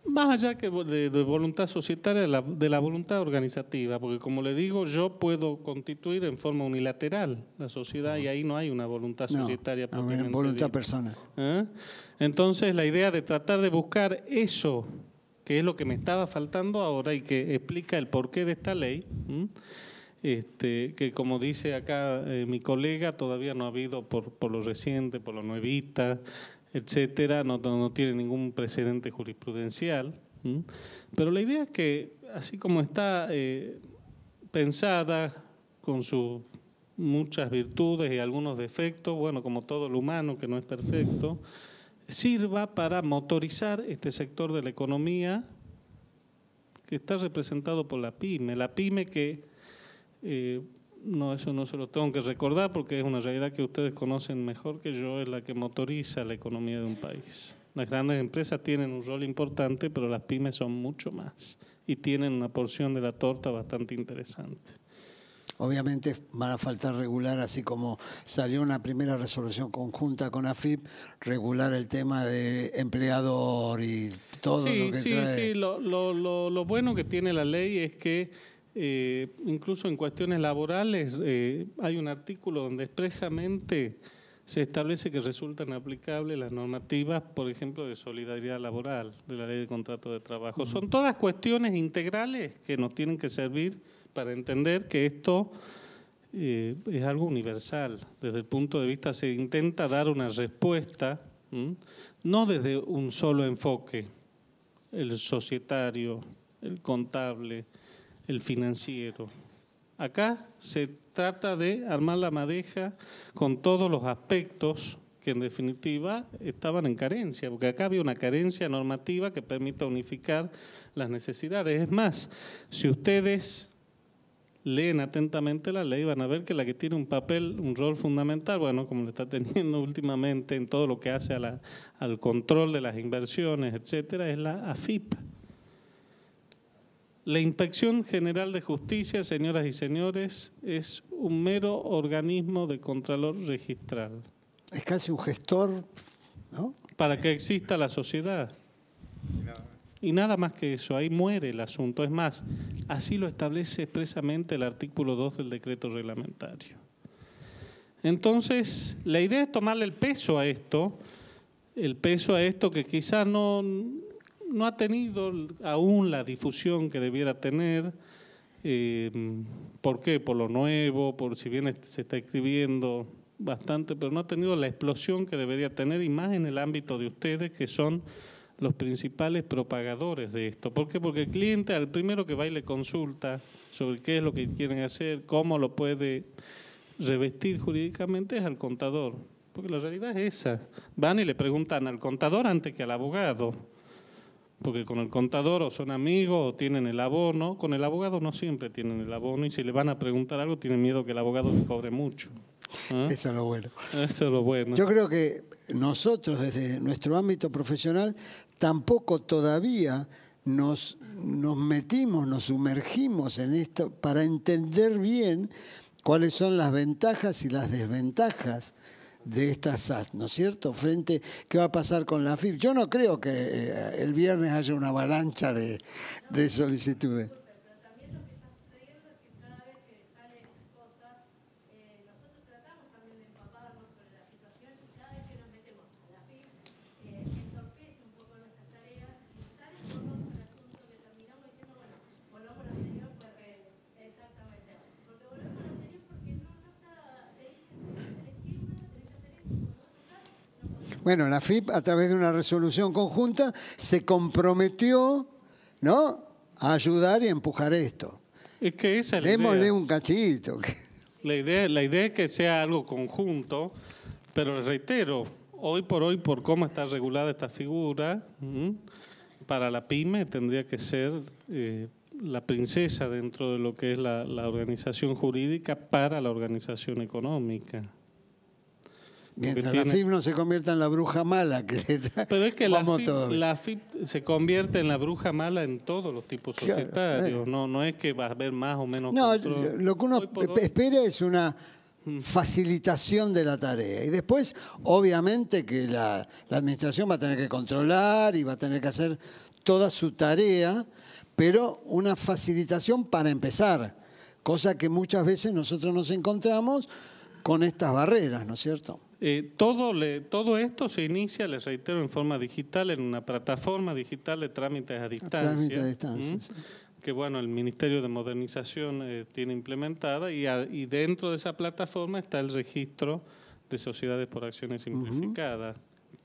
Más allá que de voluntad societaria, de la voluntad organizativa, porque como le digo, yo puedo constituir en forma unilateral la sociedad y ahí no hay una voluntad societaria. No, una voluntad personal. Entonces, la idea de tratar de buscar eso, que es lo que me estaba faltando ahora y que explica el porqué de esta ley, que como dice acá mi colega, todavía no ha habido por lo reciente, por lo nuevita, etcétera, no tiene ningún precedente jurisprudencial. Pero la idea es que, así como está pensada, con sus muchas virtudes y algunos defectos, bueno, como todo lo humano, que no es perfecto, sirva para motorizar este sector de la economía que está representado por la pyme. La pyme que no, eso no se lo tengo que recordar porque es una realidad que ustedes conocen mejor que yo, es la que motoriza la economía de un país. Las grandes empresas tienen un rol importante, pero las pymes son mucho más y tienen una porción de la torta bastante interesante. Obviamente van a faltar regular, así como salió una primera resolución conjunta con AFIP, regular el tema de empleador y todo lo que trae. Sí, lo bueno que tiene la ley es que incluso en cuestiones laborales hay un artículo donde expresamente se establece que resultan aplicables las normativas, por ejemplo, de solidaridad laboral, de la ley de contrato de trabajo. Son todas cuestiones integrales que nos tienen que servir para entender que esto es algo universal. Desde el punto de vista se intenta dar una respuesta, no desde un solo enfoque, el societario, el contable, el financiero. Acá se trata de armar la madeja con todos los aspectos que en definitiva estaban en carencia, porque acá había una carencia normativa que permita unificar las necesidades. Es más, si ustedes leen atentamente la ley, van a ver que la que tiene un papel, un rol fundamental, bueno, como lo está teniendo últimamente en todo lo que hace al control de las inversiones, etcétera, es la AFIP. La Inspección General de Justicia, señoras y señores, es un mero organismo de contralor registral. Es casi un gestor, ¿no? Para que exista la sociedad. Y nada más que eso, ahí muere el asunto. Es más, así lo establece expresamente el artículo 2 del decreto reglamentario. Entonces, la idea es tomarle el peso a esto que quizás no ha tenido aún la difusión que debiera tener. ¿Por qué? Por lo nuevo, por si bien se está escribiendo bastante, pero no ha tenido la explosión que debería tener, y más en el ámbito de ustedes, que son los principales propagadores de esto. ¿Por qué? Porque el cliente, al primero que va y le consulta sobre qué es lo que quieren hacer, cómo lo puede revestir jurídicamente, es al contador. Porque la realidad es esa. Van y le preguntan al contador antes que al abogado. Porque con el contador o son amigos o tienen el abono. Con el abogado no siempre tienen el abono, y si le van a preguntar algo tienen miedo que el abogado le cobre mucho. ¿Ah? Eso es lo bueno. Eso es lo bueno. Yo creo que nosotros desde nuestro ámbito profesional tampoco todavía nos metimos, nos sumergimos en esto para entender bien cuáles son las ventajas y las desventajas de estas SAS, ¿no es cierto? Frente, ¿qué va a pasar con la AFIP? Yo no creo que el viernes haya una avalancha de solicitudes. Bueno, la AFIP, a través de una resolución conjunta, se comprometió, ¿no?, a ayudar y empujar esto. Es que esa es la Démosle idea. un cachito. La idea es que sea algo conjunto, pero les reitero, hoy por cómo está regulada esta figura, para la pyme tendría que ser la princesa dentro de lo que es la organización jurídica para la organización económica. Mientras la AFIP no se convierta en la bruja mala que le trae. Pero es que la AFIP se convierte en la bruja mala en todos los tipos societarios. Claro, no es que va a haber más o menos control. Lo que uno espera es una facilitación de la tarea. Y después, obviamente, que la administración va a tener que controlar y va a tener que hacer toda su tarea, pero una facilitación para empezar, cosa que muchas veces nosotros nos encontramos con estas barreras, ¿no es cierto? Todo esto se inicia, les reitero, en forma digital, en una plataforma digital de trámites a distancia. Trámites a distancia, sí. Que bueno, el Ministerio de Modernización tiene implementada, y dentro de esa plataforma está el registro de sociedades por acciones simplificadas.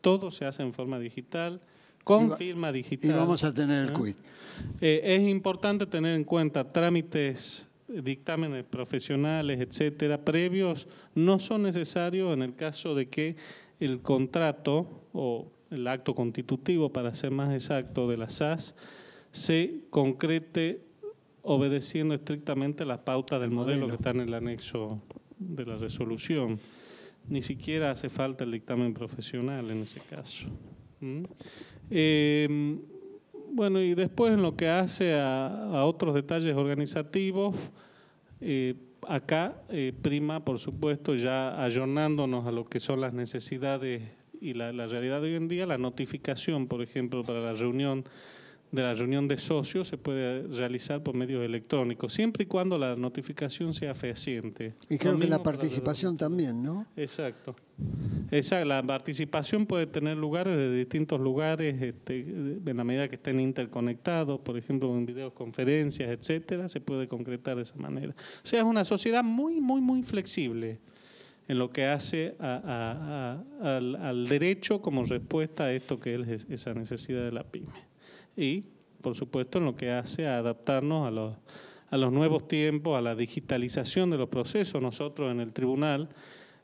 Todo se hace en forma digital, con firma digital. Y vamos a tener el quit. Es importante tener en cuenta trámites, dictámenes profesionales, etcétera, previos, no son necesarios en el caso de que el contrato o el acto constitutivo, para ser más exacto, de la SAS se concrete obedeciendo estrictamente las pautas del modelo que está en el anexo de la resolución. Ni siquiera hace falta el dictamen profesional en ese caso. Bueno, y después en lo que hace a otros detalles organizativos, acá prima, por supuesto, ya ayornándonos a lo que son las necesidades y la realidad de hoy en día, la notificación, por ejemplo, para la reunión de socios se puede realizar por medios electrónicos, siempre y cuando la notificación sea fehaciente. Y creo que la participación también, ¿no? Exacto. La participación puede tener lugares de distintos lugares, en la medida que estén interconectados, por ejemplo, en videoconferencias, etcétera, se puede concretar de esa manera. O sea, es una sociedad muy, muy, muy flexible en lo que hace al derecho como respuesta a esto que es esa necesidad de la pyme. Y, por supuesto, en lo que hace a adaptarnos a los nuevos tiempos, a la digitalización de los procesos. Nosotros en el tribunal,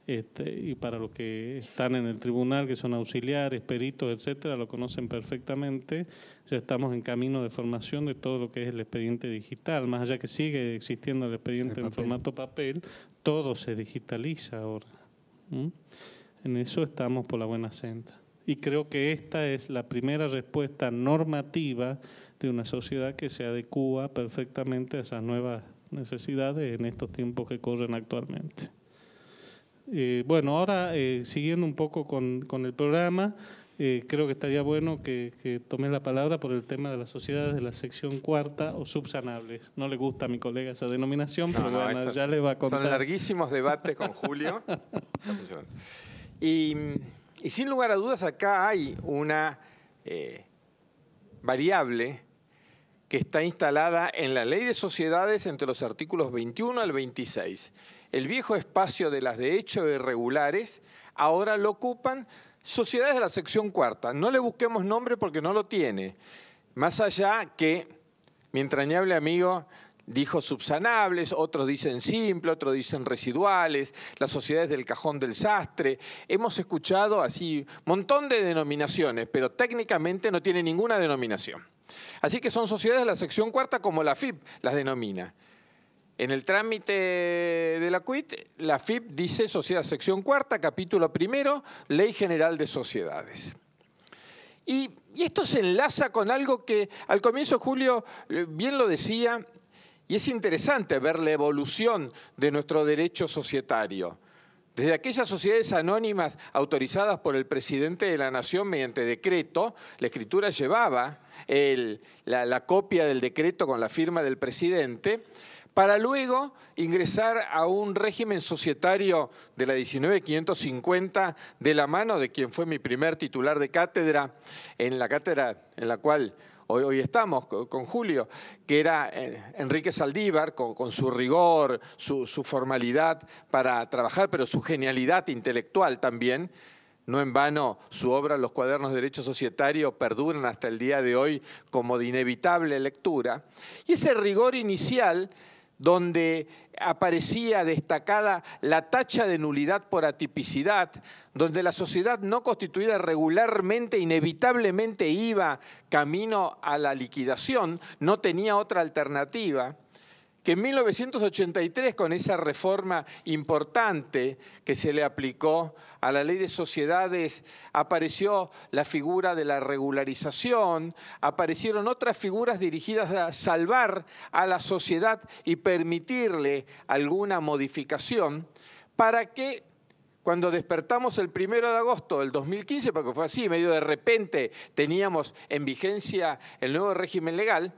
y para los que están en el tribunal, que son auxiliares, peritos, etcétera, lo conocen perfectamente, ya estamos en camino de formación de todo lo que es el expediente digital. Más allá que sigue existiendo el expediente en formato papel, todo se digitaliza ahora. En eso estamos por la buena senda. Y creo que esta es la primera respuesta normativa de una sociedad que se adecúa perfectamente a esas nuevas necesidades en estos tiempos que corren actualmente. Bueno, ahora siguiendo un poco con el programa, creo que estaría bueno que tome la palabra por el tema de las sociedades de la sección cuarta o subsanables. No le gusta a mi colega esa denominación, pero bueno, ya le va a contar. Son larguísimos debates con Julio. Y sin lugar a dudas acá hay una variable que está instalada en la Ley de Sociedades entre los artículos 21 al 26. El viejo espacio de las de hecho irregulares ahora lo ocupan sociedades de la sección cuarta. No le busquemos nombre porque no lo tiene. Más allá que mi entrañable amigo dijo subsanables, otros dicen simple, otros dicen residuales, las sociedades del cajón del sastre. Hemos escuchado así un montón de denominaciones, pero técnicamente no tiene ninguna denominación. Así que son sociedades de la sección cuarta como la FIP las denomina. En el trámite de la CUIT, la FIP dice Sociedad Sección Cuarta, capítulo primero, Ley General de Sociedades. Y esto se enlaza con algo que al comienzo Julio bien lo decía, y es interesante ver la evolución de nuestro derecho societario. Desde aquellas sociedades anónimas autorizadas por el presidente de la Nación mediante decreto, la escritura llevaba la copia del decreto con la firma del presidente, para luego ingresar a un régimen societario de la 19.550 de la mano de quien fue mi primer titular de cátedra, en la cátedra en la cual hoy estamos con Julio, que era Enrique Saldívar, con su rigor, su formalidad para trabajar, pero su genialidad intelectual también. No en vano su obra Los cuadernos de derecho societario perduran hasta el día de hoy como de inevitable lectura. Y ese rigor inicial donde aparecía destacada la tacha de nulidad por atipicidad, donde la sociedad no constituida regularmente, inevitablemente iba camino a la liquidación, no tenía otra alternativa, que en 1983, con esa reforma importante que se le aplicó a la Ley de Sociedades, apareció la figura de la regularización, aparecieron otras figuras dirigidas a salvar a la sociedad y permitirle alguna modificación para que cuando despertamos el 1 de agosto del 2015, porque fue así, medio de repente teníamos en vigencia el nuevo régimen legal,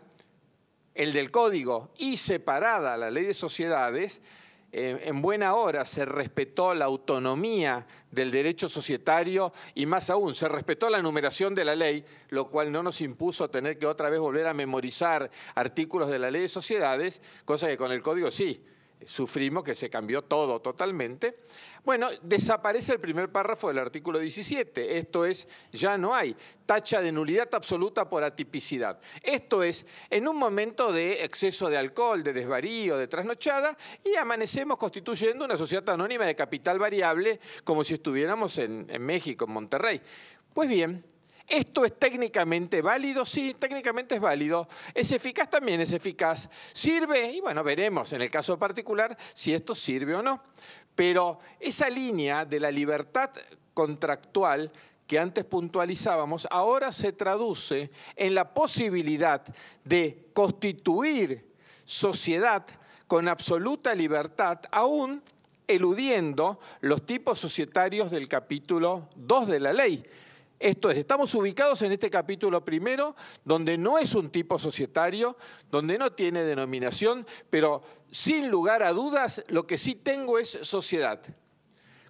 el del Código y separada la Ley de Sociedades, en buena hora se respetó la autonomía del derecho societario y más aún, se respetó la numeración de la ley, lo cual no nos impuso tener que otra vez volver a memorizar artículos de la Ley de Sociedades, cosa que con el Código sí, sufrimos que se cambió todo totalmente. Bueno, desaparece el primer párrafo del artículo 17, esto es, ya no hay tacha de nulidad absoluta por atipicidad. Esto es, en un momento de exceso de alcohol, de desvarío, de trasnochada, y amanecemos constituyendo una sociedad anónima de capital variable como si estuviéramos en México, en Monterrey. Pues bien, ¿Esto es técnicamente válido? Sí, técnicamente es válido. ¿Es eficaz? También es eficaz. ¿Sirve? Y bueno, veremos en el caso particular si esto sirve o no. Pero esa línea de la libertad contractual que antes puntualizábamos, ahora se traduce en la posibilidad de constituir sociedad con absoluta libertad, aún eludiendo los tipos societarios del capítulo 2 de la ley. Esto es, estamos ubicados en este capítulo primero, donde no es un tipo societario, donde no tiene denominación, pero sin lugar a dudas lo que sí tengo es sociedad.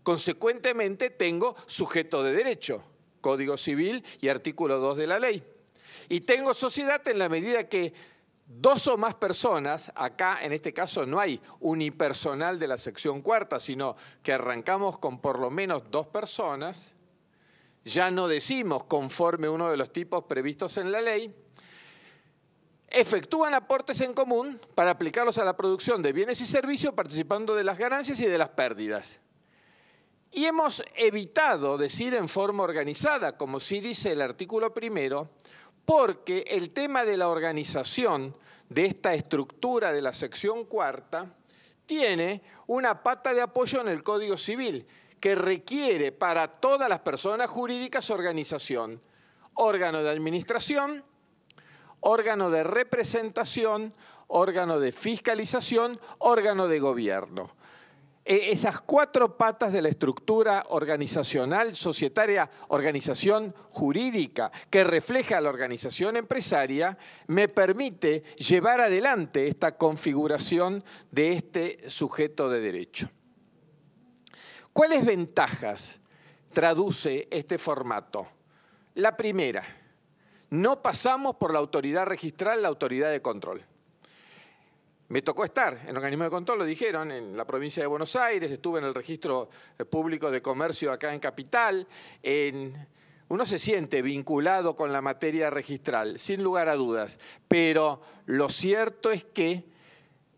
Consecuentemente tengo sujeto de derecho, Código Civil y artículo 2 de la ley. Y tengo sociedad en la medida que dos o más personas, acá en este caso no hay unipersonal de la sección cuarta, sino que arrancamos con por lo menos dos personas, ya no decimos conforme uno de los tipos previstos en la ley, efectúan aportes en común para aplicarlos a la producción de bienes y servicios, participando de las ganancias y de las pérdidas. Y hemos evitado decir en forma organizada, como sí dice el artículo primero, porque el tema de la organización de esta estructura de la sección cuarta tiene una pata de apoyo en el Código Civil, que requiere para todas las personas jurídicas organización, órgano de administración, órgano de representación, órgano de fiscalización, órgano de gobierno. Esas cuatro patas de la estructura organizacional, societaria, organización jurídica, que refleja la organización empresaria, me permite llevar adelante esta configuración de este sujeto de derecho. ¿Cuáles ventajas traduce este formato? La primera, no pasamos por la autoridad registral, la autoridad de control. Me tocó estar en organismo de control, lo dijeron, en la provincia de Buenos Aires, estuve en el registro público de comercio acá en Capital. Uno se siente vinculado con la materia registral, sin lugar a dudas, pero lo cierto es que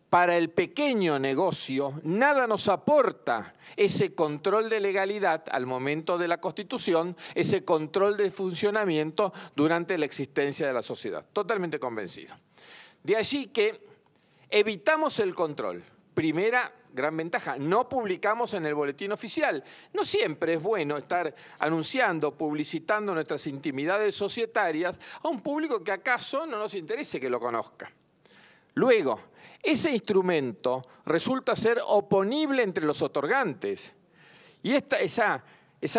para el pequeño negocio nada nos aporta ese control de legalidad al momento de la constitución, ese control de funcionamiento durante la existencia de la sociedad. Totalmente convencido. De allí que evitamos el control. Primera gran ventaja, no publicamos en el boletín oficial. No siempre es bueno estar anunciando, publicitando nuestras intimidades societarias a un público que acaso no nos interese que lo conozca. Luego, ese instrumento resulta ser oponible entre los otorgantes. Y esa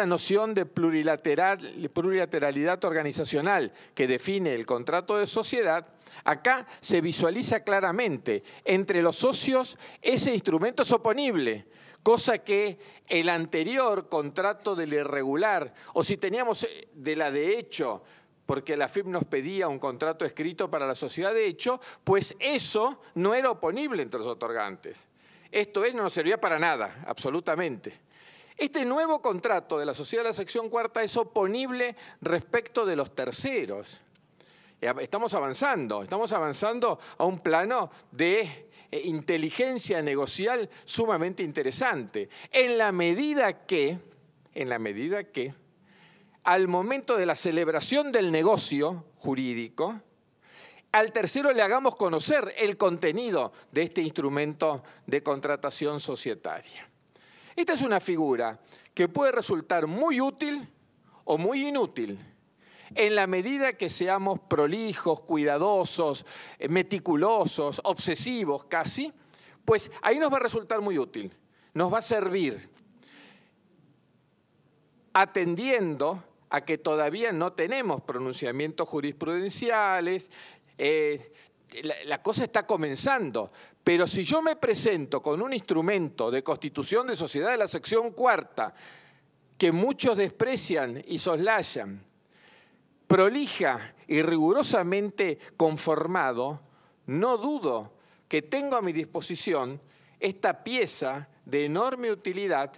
noción de plurilateralidad organizacional que define el contrato de sociedad, acá se visualiza claramente. Entre los socios ese instrumento es oponible, cosa que el anterior contrato del irregular, o si teníamos de la de hecho, porque la FIP nos pedía un contrato escrito para la sociedad de hecho, pues eso no era oponible entre los otorgantes. Esto no nos servía para nada, absolutamente. Este nuevo contrato de la sociedad de la sección cuarta es oponible respecto de los terceros. Estamos avanzando a un plano de inteligencia negocial sumamente interesante. En la medida que, al momento de la celebración del negocio jurídico, al tercero le hagamos conocer el contenido de este instrumento de contratación societaria. Esta es una figura que puede resultar muy útil o muy inútil en la medida que seamos prolijos, cuidadosos, meticulosos, obsesivos casi, pues ahí nos va a resultar muy útil, nos va a servir atendiendo a que todavía no tenemos pronunciamientos jurisprudenciales, la cosa está comenzando, pero si yo me presento con un instrumento de constitución de sociedad de la sección cuarta que muchos desprecian y soslayan, prolija y rigurosamente conformado, no dudo que tengo a mi disposición esta pieza de enorme utilidad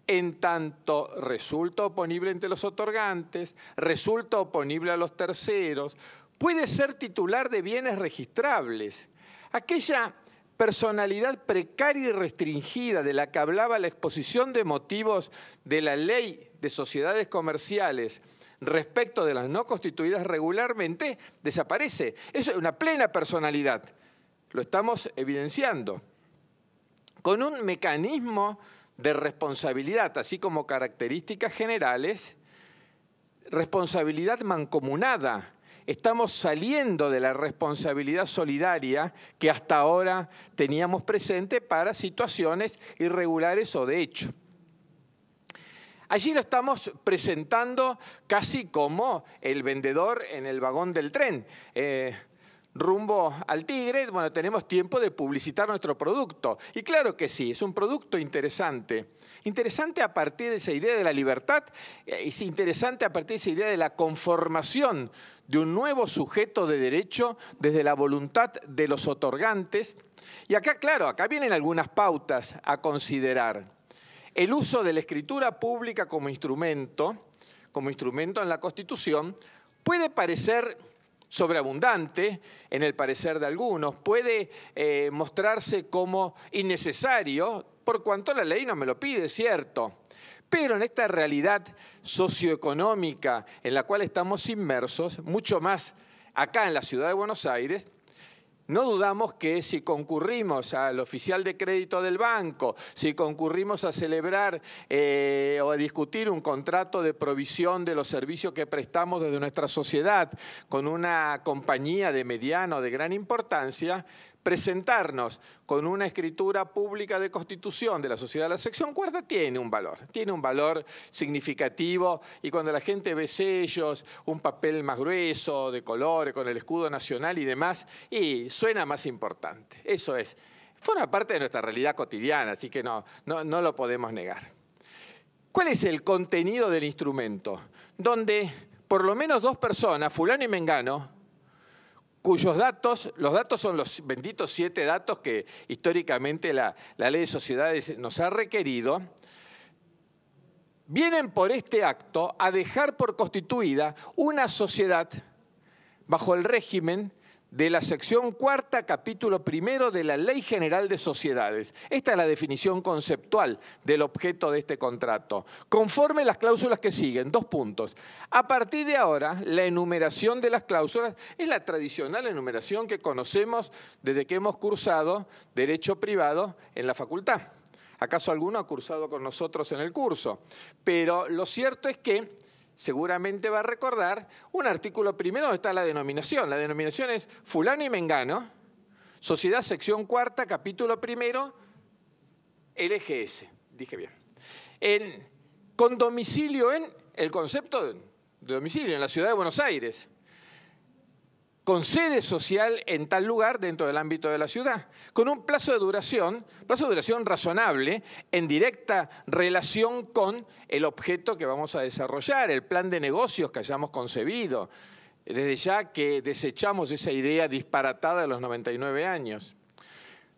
en tanto resulta oponible entre los otorgantes, resulta oponible a los terceros, puede ser titular de bienes registrables. Aquella personalidad precaria y restringida de la que hablaba la exposición de motivos de la Ley de Sociedades Comerciales respecto de las no constituidas regularmente, desaparece. Eso es una plena personalidad. Lo estamos evidenciando. Con un mecanismo de responsabilidad, así como características generales, responsabilidad mancomunada. Estamos saliendo de la responsabilidad solidaria que hasta ahora teníamos presente para situaciones irregulares o de hecho. Allí lo estamos presentando casi como el vendedor en el vagón del tren. Rumbo al Tigre, bueno, tenemos tiempo de publicitar nuestro producto. Y claro que sí, es un producto interesante. Interesante a partir de esa idea de la libertad, es interesante a partir de esa idea de la conformación de un nuevo sujeto de derecho desde la voluntad de los otorgantes. Y acá, claro, acá vienen algunas pautas a considerar. El uso de la escritura pública como instrumento en la Constitución, puede parecer sobreabundante en el parecer de algunos, puede mostrarse como innecesario, por cuanto la ley no me lo pide, cierto. Pero en esta realidad socioeconómica en la cual estamos inmersos, mucho más acá en la ciudad de Buenos Aires, no dudamos que si concurrimos al oficial de crédito del banco, si concurrimos a celebrar o a discutir un contrato de provisión de los servicios que prestamos desde nuestra sociedad con una compañía de mediana o de gran importancia, presentarnos con una escritura pública de constitución de la sociedad de la sección cuarta tiene un valor significativo, y cuando la gente ve sellos, un papel más grueso, de colores, con el escudo nacional y demás, y suena más importante. Eso forma parte de nuestra realidad cotidiana, así que no lo podemos negar. ¿Cuál es el contenido del instrumento? Donde por lo menos dos personas, fulano y mengano, cuyos datos, los datos son los benditos 7 datos que históricamente la ley de sociedades nos ha requerido, vienen por este acto a dejar por constituida una sociedad bajo el régimen de la sección cuarta, capítulo primero de la Ley General de Sociedades. Esta es la definición conceptual del objeto de este contrato. Conforme las cláusulas que siguen, 2 puntos. A partir de ahora, la enumeración de las cláusulas es la tradicional enumeración que conocemos desde que hemos cursado Derecho Privado en la facultad. ¿Acaso alguno ha cursado con nosotros en el curso? Pero lo cierto es que seguramente va a recordar un artículo primero donde está la denominación. La denominación es fulano y mengano, sociedad sección cuarta, capítulo primero, LGS. Dije bien. Con domicilio en el concepto de domicilio en la ciudad de Buenos Aires, con sede social en tal lugar dentro del ámbito de la ciudad, con un plazo de duración razonable, en directa relación con el objeto que vamos a desarrollar, el plan de negocios que hayamos concebido, desde ya que desechamos esa idea disparatada de los 99 años,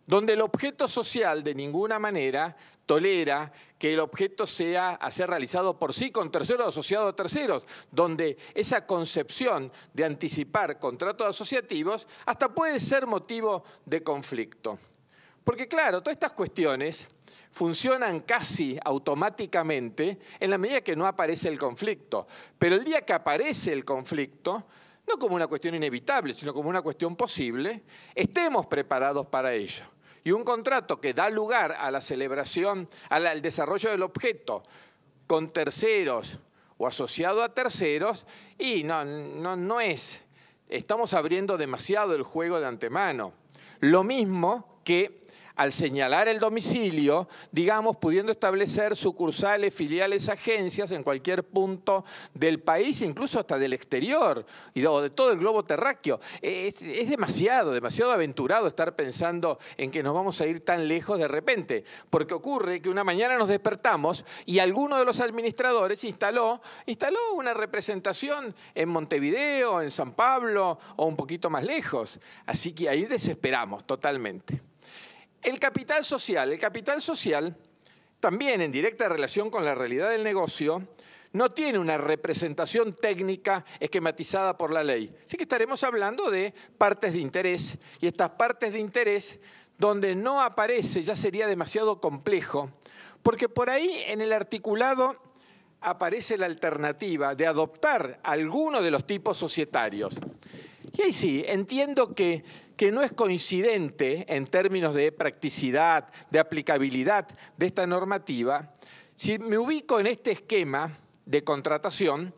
donde el objeto social de ninguna manera tolera que el objeto sea a ser realizado por sí con terceros o asociado a terceros, donde esa concepción de anticipar contratos asociativos hasta puede ser motivo de conflicto. Porque claro, todas estas cuestiones funcionan casi automáticamente en la medida que no aparece el conflicto. Pero el día que aparece el conflicto, no como una cuestión inevitable, sino como una cuestión posible, estemos preparados para ello. Y un contrato que da lugar a la celebración, al desarrollo del objeto con terceros o asociado a terceros, y no es. Estamos abriendo demasiado el juego de antemano. Lo mismo que al señalar el domicilio, digamos, pudiendo establecer sucursales, filiales, agencias en cualquier punto del país, incluso hasta del exterior, o de todo el globo terráqueo. Es demasiado aventurado estar pensando en que nos vamos a ir tan lejos de repente, porque ocurre que una mañana nos despertamos y alguno de los administradores instaló una representación en Montevideo, en San Pablo o un poquito más lejos. Así que ahí desesperamos totalmente. El capital social, también en directa relación con la realidad del negocio, no tiene una representación técnica esquematizada por la ley. Así que estaremos hablando de partes de interés, y estas partes de interés, donde no aparece, ya sería demasiado complejo, porque por ahí en el articulado aparece la alternativa de adoptar alguno de los tipos societarios. Y ahí sí, entiendo que no es coincidente en términos de practicidad, de aplicabilidad de esta normativa. Si me ubico en este esquema de contratación,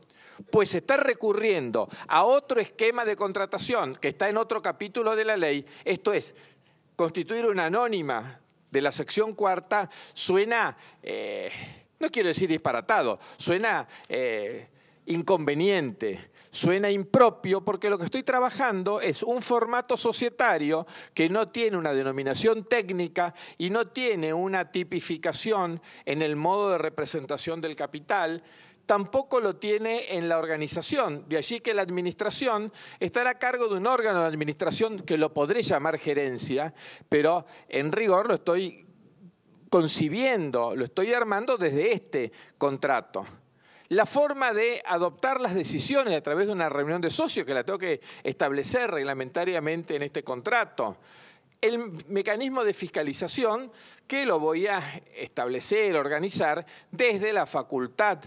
pues está recurriendo a otro esquema de contratación que está en otro capítulo de la ley, esto es, constituir una anónima de la sección cuarta suena, no quiero decir disparatado, suena inconveniente, suena impropio, porque lo que estoy trabajando es un formato societario que no tiene una denominación técnica y no tiene una tipificación en el modo de representación del capital, tampoco lo tiene en la organización. De allí que la administración estará a cargo de un órgano de administración que lo podré llamar gerencia, pero en rigor lo estoy concibiendo, lo estoy armando desde este contrato. La forma de adoptar las decisiones a través de una reunión de socios, que la tengo que establecer reglamentariamente en este contrato. El mecanismo de fiscalización, que lo voy a establecer, organizar desde la facultad.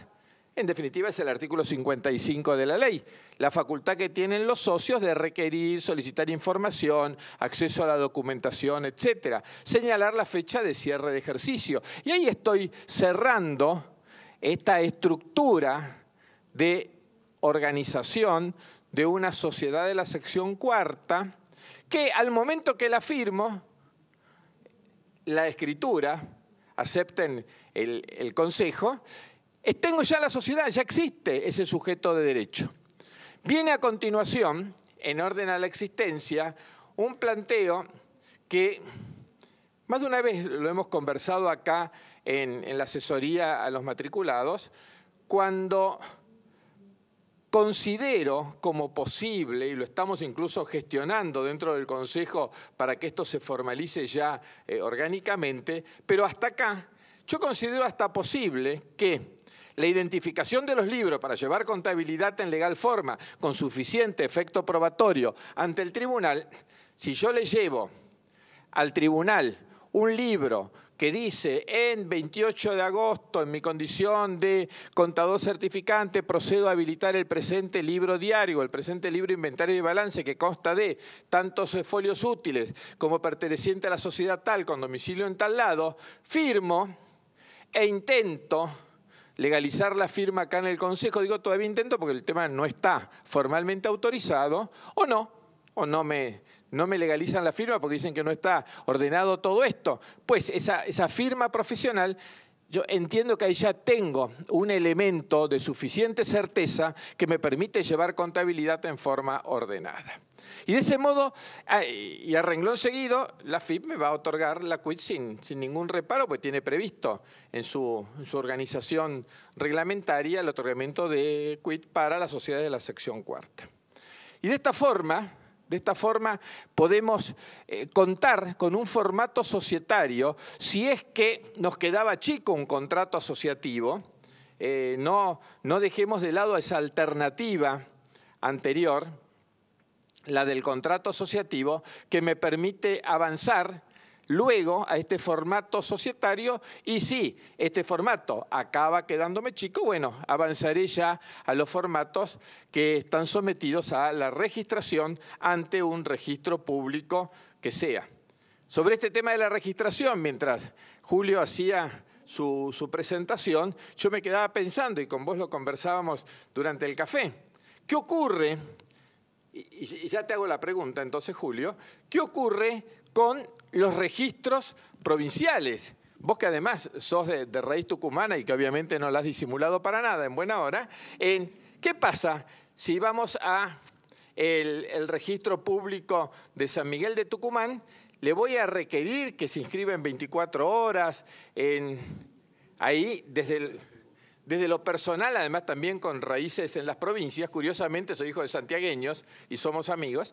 En definitiva, es el artículo 55 de la ley. La facultad que tienen los socios de requerir, solicitar información, acceso a la documentación, etcétera. Señalar la fecha de cierre de ejercicio. Y ahí estoy cerrando esta estructura de organización de una sociedad de la sección cuarta, que al momento que la firmo, la escritura, acepten el consejo, tengo ya la sociedad, ya existe ese sujeto de derecho. Viene a continuación, en orden a la existencia, un planteo que más de una vez lo hemos conversado acá en la asesoría a los matriculados, cuando considero como posible, y lo estamos incluso gestionando dentro del Consejo para que esto se formalice ya orgánicamente, pero hasta acá, yo considero hasta posible que la identificación de los libros para llevar contabilidad en legal forma con suficiente efecto probatorio ante el tribunal, si yo le llevo al tribunal un libro que dice en 28 de agosto, en mi condición de contador certificante, procedo a habilitar el presente libro diario, el presente libro inventario y balance que consta de tantos folios útiles como perteneciente a la sociedad tal, con domicilio en tal lado, firmo e intento legalizar la firma acá en el Consejo. Digo todavía intento porque el tema no está formalmente autorizado, o no me legalizan la firma porque dicen que no está ordenado todo esto. Pues esa firma profesional, yo entiendo que ahí ya tengo un elemento de suficiente certeza que me permite llevar contabilidad en forma ordenada. Y de ese modo, y a renglón seguido, la FIP me va a otorgar la quit sin ningún reparo, porque tiene previsto en su organización reglamentaria el otorgamiento de quit para las sociedades de la sección cuarta. Y de esta forma podemos contar con un formato societario si es que nos quedaba chico un contrato asociativo. No dejemos de lado esa alternativa anterior, la del contrato asociativo, que me permite avanzar luego a este formato societario, y si este formato acaba quedándome chico, bueno, avanzaré ya a los formatos que están sometidos a la registración ante un registro público que sea. Sobre este tema de la registración, mientras Julio hacía su presentación, yo me quedaba pensando, y con vos lo conversábamos durante el café, ¿qué ocurre? Y ya te hago la pregunta entonces, Julio, ¿qué ocurre con los registros provinciales? Vos que además sos de raíz tucumana y que obviamente no la has disimulado para nada en buena hora, ¿qué pasa si vamos a el registro público de San Miguel de Tucumán? Le voy a requerir que se inscriba en 24 horas, ahí desde lo personal, además también con raíces en las provincias, curiosamente soy hijo de santiagueños y somos amigos,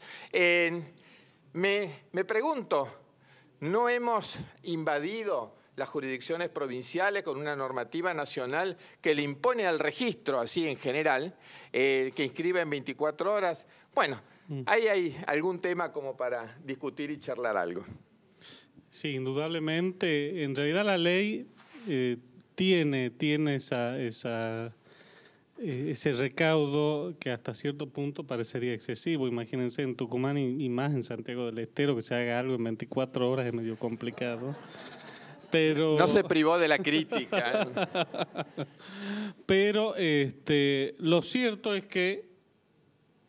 me pregunto, ¿no hemos invadido las jurisdicciones provinciales con una normativa nacional que le impone al registro, así en general, que inscribe en 24 horas? Bueno, ahí hay algún tema como para discutir y charlar algo. Sí, indudablemente. En realidad la ley tiene ese recaudo que hasta cierto punto parecería excesivo. Imagínense en Tucumán y más en Santiago del Estero que se haga algo en 24 horas es medio complicado. Pero no se privó de la crítica. Pero lo cierto es que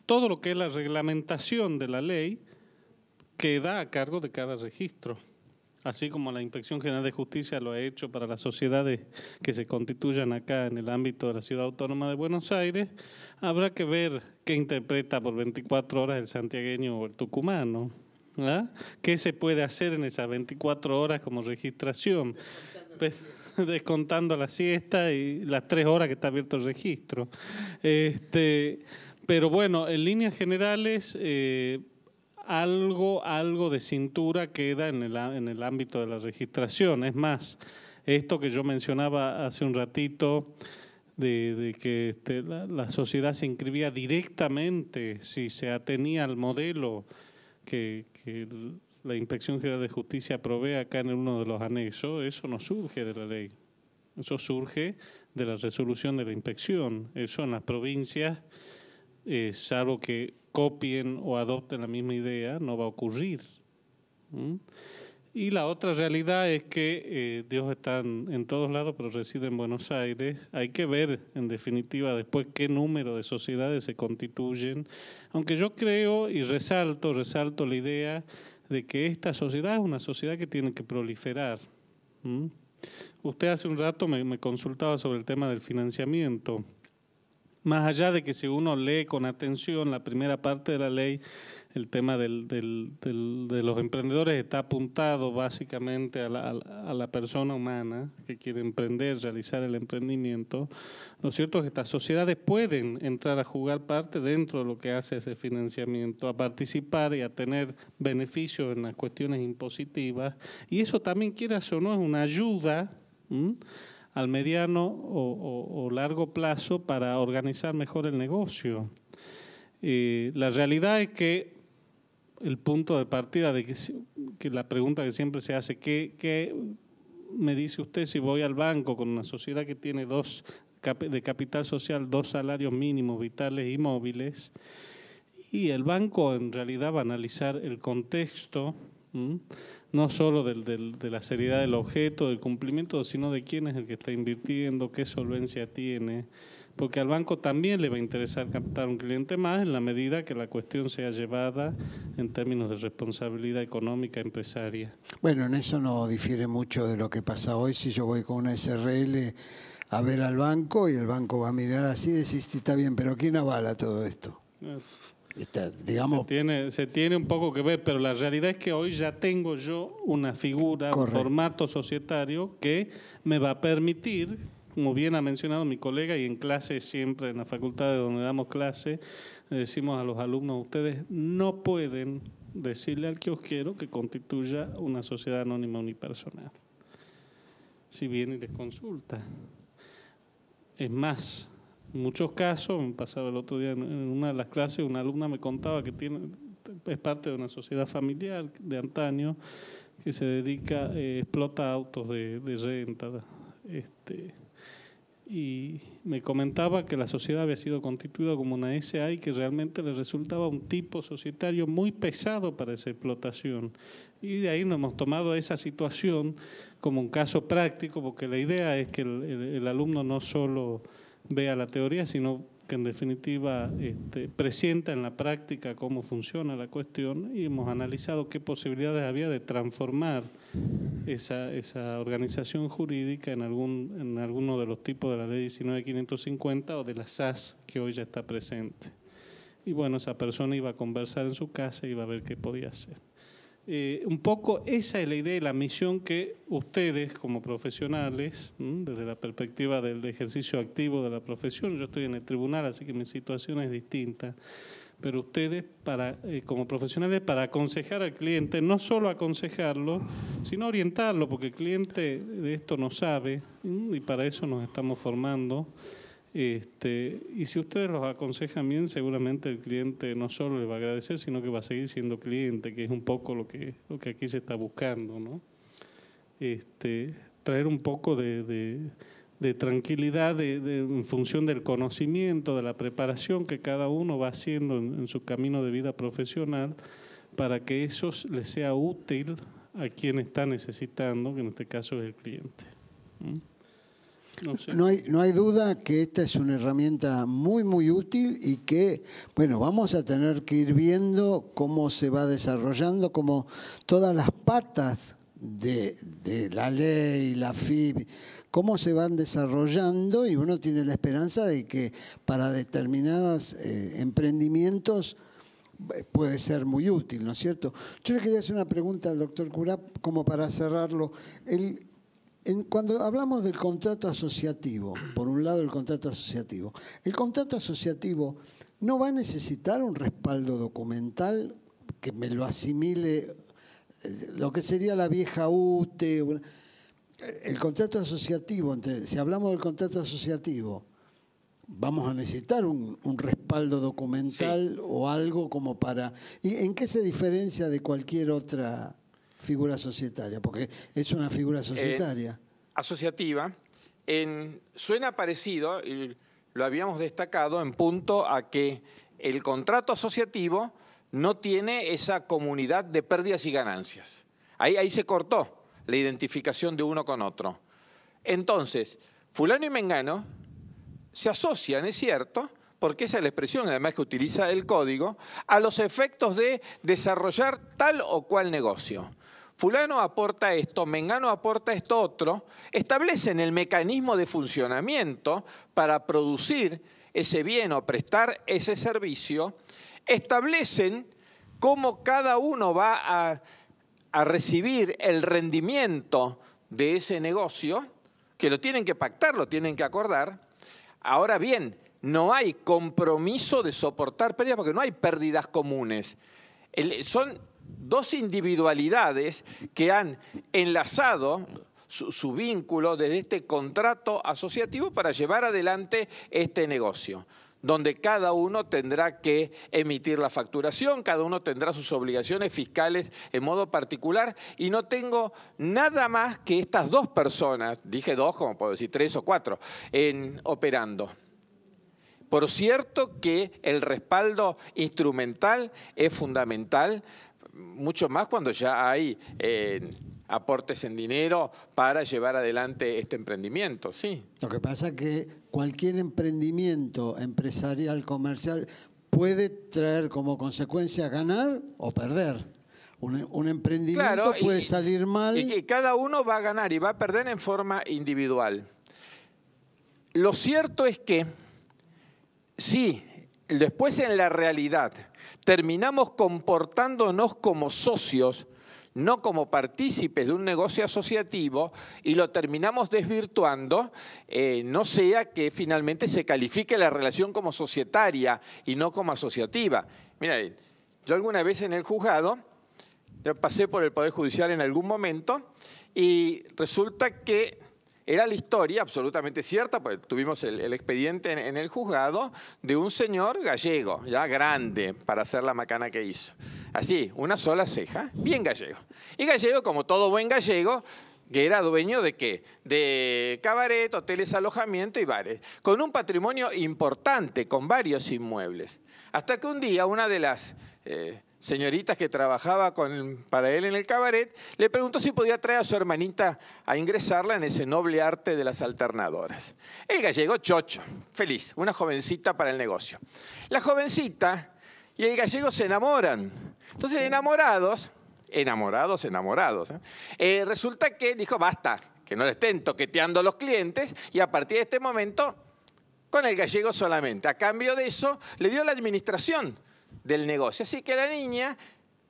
todo lo que es la reglamentación de la ley queda a cargo de cada registro. Así como la Inspección General de Justicia lo ha hecho para las sociedades que se constituyan acá en el ámbito de la Ciudad Autónoma de Buenos Aires, habrá que ver qué interpreta por 24 horas el santiagueño o el tucumano. ¿Ah? ¿Qué se puede hacer en esas 24 horas como registración? Descontando la siesta y las 3 horas que está abierto el registro. Pero bueno, en líneas generales, algo de cintura queda en el ámbito de la registración. Es más, esto que yo mencionaba hace un ratito, de que la sociedad se inscribía directamente si se atenía al modelo que la Inspección General de Justicia provee acá en uno de los anexos, eso no surge de la ley. Eso surge de la resolución de la inspección. Eso en las provincias, salvo que copien o adopten la misma idea, no va a ocurrir. Y la otra realidad es que Dios está en todos lados, pero reside en Buenos Aires. Hay que ver, en definitiva, después qué número de sociedades se constituyen. Aunque yo creo y resalto la idea de que esta sociedad es una sociedad que tiene que proliferar. Usted hace un rato me consultaba sobre el tema del financiamiento. Más allá de que si uno lee con atención la primera parte de la ley, el tema de los emprendedores está apuntado básicamente a la persona humana que quiere emprender, realizar el emprendimiento. Lo cierto es que estas sociedades pueden entrar a jugar parte dentro de lo que hace ese financiamiento, a participar y a tener beneficios en las cuestiones impositivas. Y eso también, quieras o no, es una ayuda al mediano o largo plazo para organizar mejor el negocio. La realidad es que el punto de partida de que la pregunta que siempre se hace, ¿qué me dice usted si voy al banco con una sociedad que tiene de capital social 2 salarios mínimos vitales y móviles? Y el banco en realidad va a analizar el contexto, no solo de la seriedad del objeto, del cumplimiento, sino de quién es el que está invirtiendo, qué solvencia tiene, porque al banco también le va a interesar captar un cliente más en la medida que la cuestión sea llevada en términos de responsabilidad económica empresaria. Bueno, en eso no difiere mucho de lo que pasa hoy. Si yo voy con una SRL a ver al banco y el banco va a mirar así y decir, sí, está bien, pero ¿quién avala todo esto? Digamos, se tiene un poco que ver, pero la realidad es que hoy ya tengo yo una figura, correcto, un formato societario que me va a permitir, como bien ha mencionado mi colega, y en clase siempre, en la facultad de donde damos clase, le decimos a los alumnos, ustedes no pueden decirle al kiosquero que constituya una sociedad anónima unipersonal, si viene y les consulta. Es más, en muchos casos, me pasaba el otro día en una de las clases, una alumna me contaba que es parte de una sociedad familiar de antaño que se dedica, explota autos de renta. Y me comentaba que la sociedad había sido constituida como una SA y que realmente le resultaba un tipo societario muy pesado para esa explotación. Y de ahí nos hemos tomado esa situación como un caso práctico, porque la idea es que el alumno no solo vea la teoría, sino que en definitiva presienta en la práctica cómo funciona la cuestión, y hemos analizado qué posibilidades había de transformar esa organización jurídica en alguno de los tipos de la ley 19.550 o de la SAS que hoy ya está presente. Y bueno, esa persona iba a conversar en su casa y iba a ver qué podía hacer. Un poco esa es la idea y la misión que ustedes como profesionales, desde la perspectiva del ejercicio activo de la profesión, yo estoy en el tribunal, así que mi situación es distinta, pero ustedes como profesionales para aconsejar al cliente, no solo aconsejarlo, sino orientarlo, porque el cliente de esto no sabe y para eso nos estamos formando. Y si ustedes los aconsejan bien, seguramente el cliente no solo les va a agradecer, sino que va a seguir siendo cliente, que es un poco lo que aquí se está buscando, ¿no? Traer un poco de tranquilidad en función del conocimiento, de la preparación que cada uno va haciendo en su camino de vida profesional, para que eso le sea útil a quien está necesitando, que en este caso es el cliente. No sé. No hay duda que esta es una herramienta muy, muy útil y que, bueno, vamos a tener que ir viendo cómo se va desarrollando, cómo todas las patas de la ley, la FIB, cómo se van desarrollando, y uno tiene la esperanza de que para determinados emprendimientos puede ser muy útil, ¿no es cierto? Yo le quería hacer una pregunta al doctor Curá, como para cerrarlo. Cuando hablamos del contrato asociativo, por un lado el contrato asociativo no va a necesitar un respaldo documental que me lo asimile, lo que sería la vieja UTE. El contrato asociativo, si hablamos del contrato asociativo, vamos a necesitar un respaldo documental, sí, o algo como para... ¿Y en qué se diferencia de cualquier otra figura societaria? Porque es una figura societaria. Asociativa. Suena parecido, y lo habíamos destacado, en punto a que el contrato asociativo no tiene esa comunidad de pérdidas y ganancias. Ahí se cortó la identificación de uno con otro. Entonces, fulano y mengano se asocian, es cierto, porque esa es la expresión, además que utiliza el código, a los efectos de desarrollar tal o cual negocio. Fulano aporta esto, mengano aporta esto otro, establecen el mecanismo de funcionamiento para producir ese bien o prestar ese servicio, establecen cómo cada uno va a recibir el rendimiento de ese negocio, que lo tienen que pactar, lo tienen que acordar. Ahora bien, no hay compromiso de soportar pérdidas porque no hay pérdidas comunes. Son dos individualidades que han enlazado su vínculo desde este contrato asociativo para llevar adelante este negocio, donde cada uno tendrá que emitir la facturación, cada uno tendrá sus obligaciones fiscales en modo particular, y no tengo nada más que estas dos personas, dije dos, como puedo decir 3 o 4, operando. Por cierto que el respaldo instrumental es fundamental, mucho más cuando ya hay aportes en dinero para llevar adelante este emprendimiento, sí. Lo que pasa es que cualquier emprendimiento empresarial, comercial, puede traer como consecuencia ganar o perder. Un emprendimiento, claro, puede salir mal. Y cada uno va a ganar y va a perder en forma individual. Lo cierto es que sí, después en la realidad terminamos comportándonos como socios, no como partícipes de un negocio asociativo, y lo terminamos desvirtuando, no sea que finalmente se califique la relación como societaria y no como asociativa. Mira, yo alguna vez en el juzgado, yo pasé por el Poder Judicial en algún momento, y resulta que era la historia absolutamente cierta, porque tuvimos el expediente en el juzgado, de un señor gallego, ya grande para hacer la macana que hizo. Así, una sola ceja, bien gallego. Y gallego, como todo buen gallego, que era dueño ¿de qué? De cabaret, hoteles, alojamiento y bares, con un patrimonio importante, con varios inmuebles. Hasta que un día una de las señoritas que trabajaba para él en el cabaret le preguntó si podía traer a su hermanita a ingresarla en ese noble arte de las alternadoras. El gallego chocho, feliz, una jovencita para el negocio. La jovencita y el gallego se enamoran. Entonces, enamorados, resulta que dijo, basta, que no le estén toqueteando a los clientes, y a partir de este momento, con el gallego solamente. A cambio de eso, le dio la administración del negocio. Así que la niña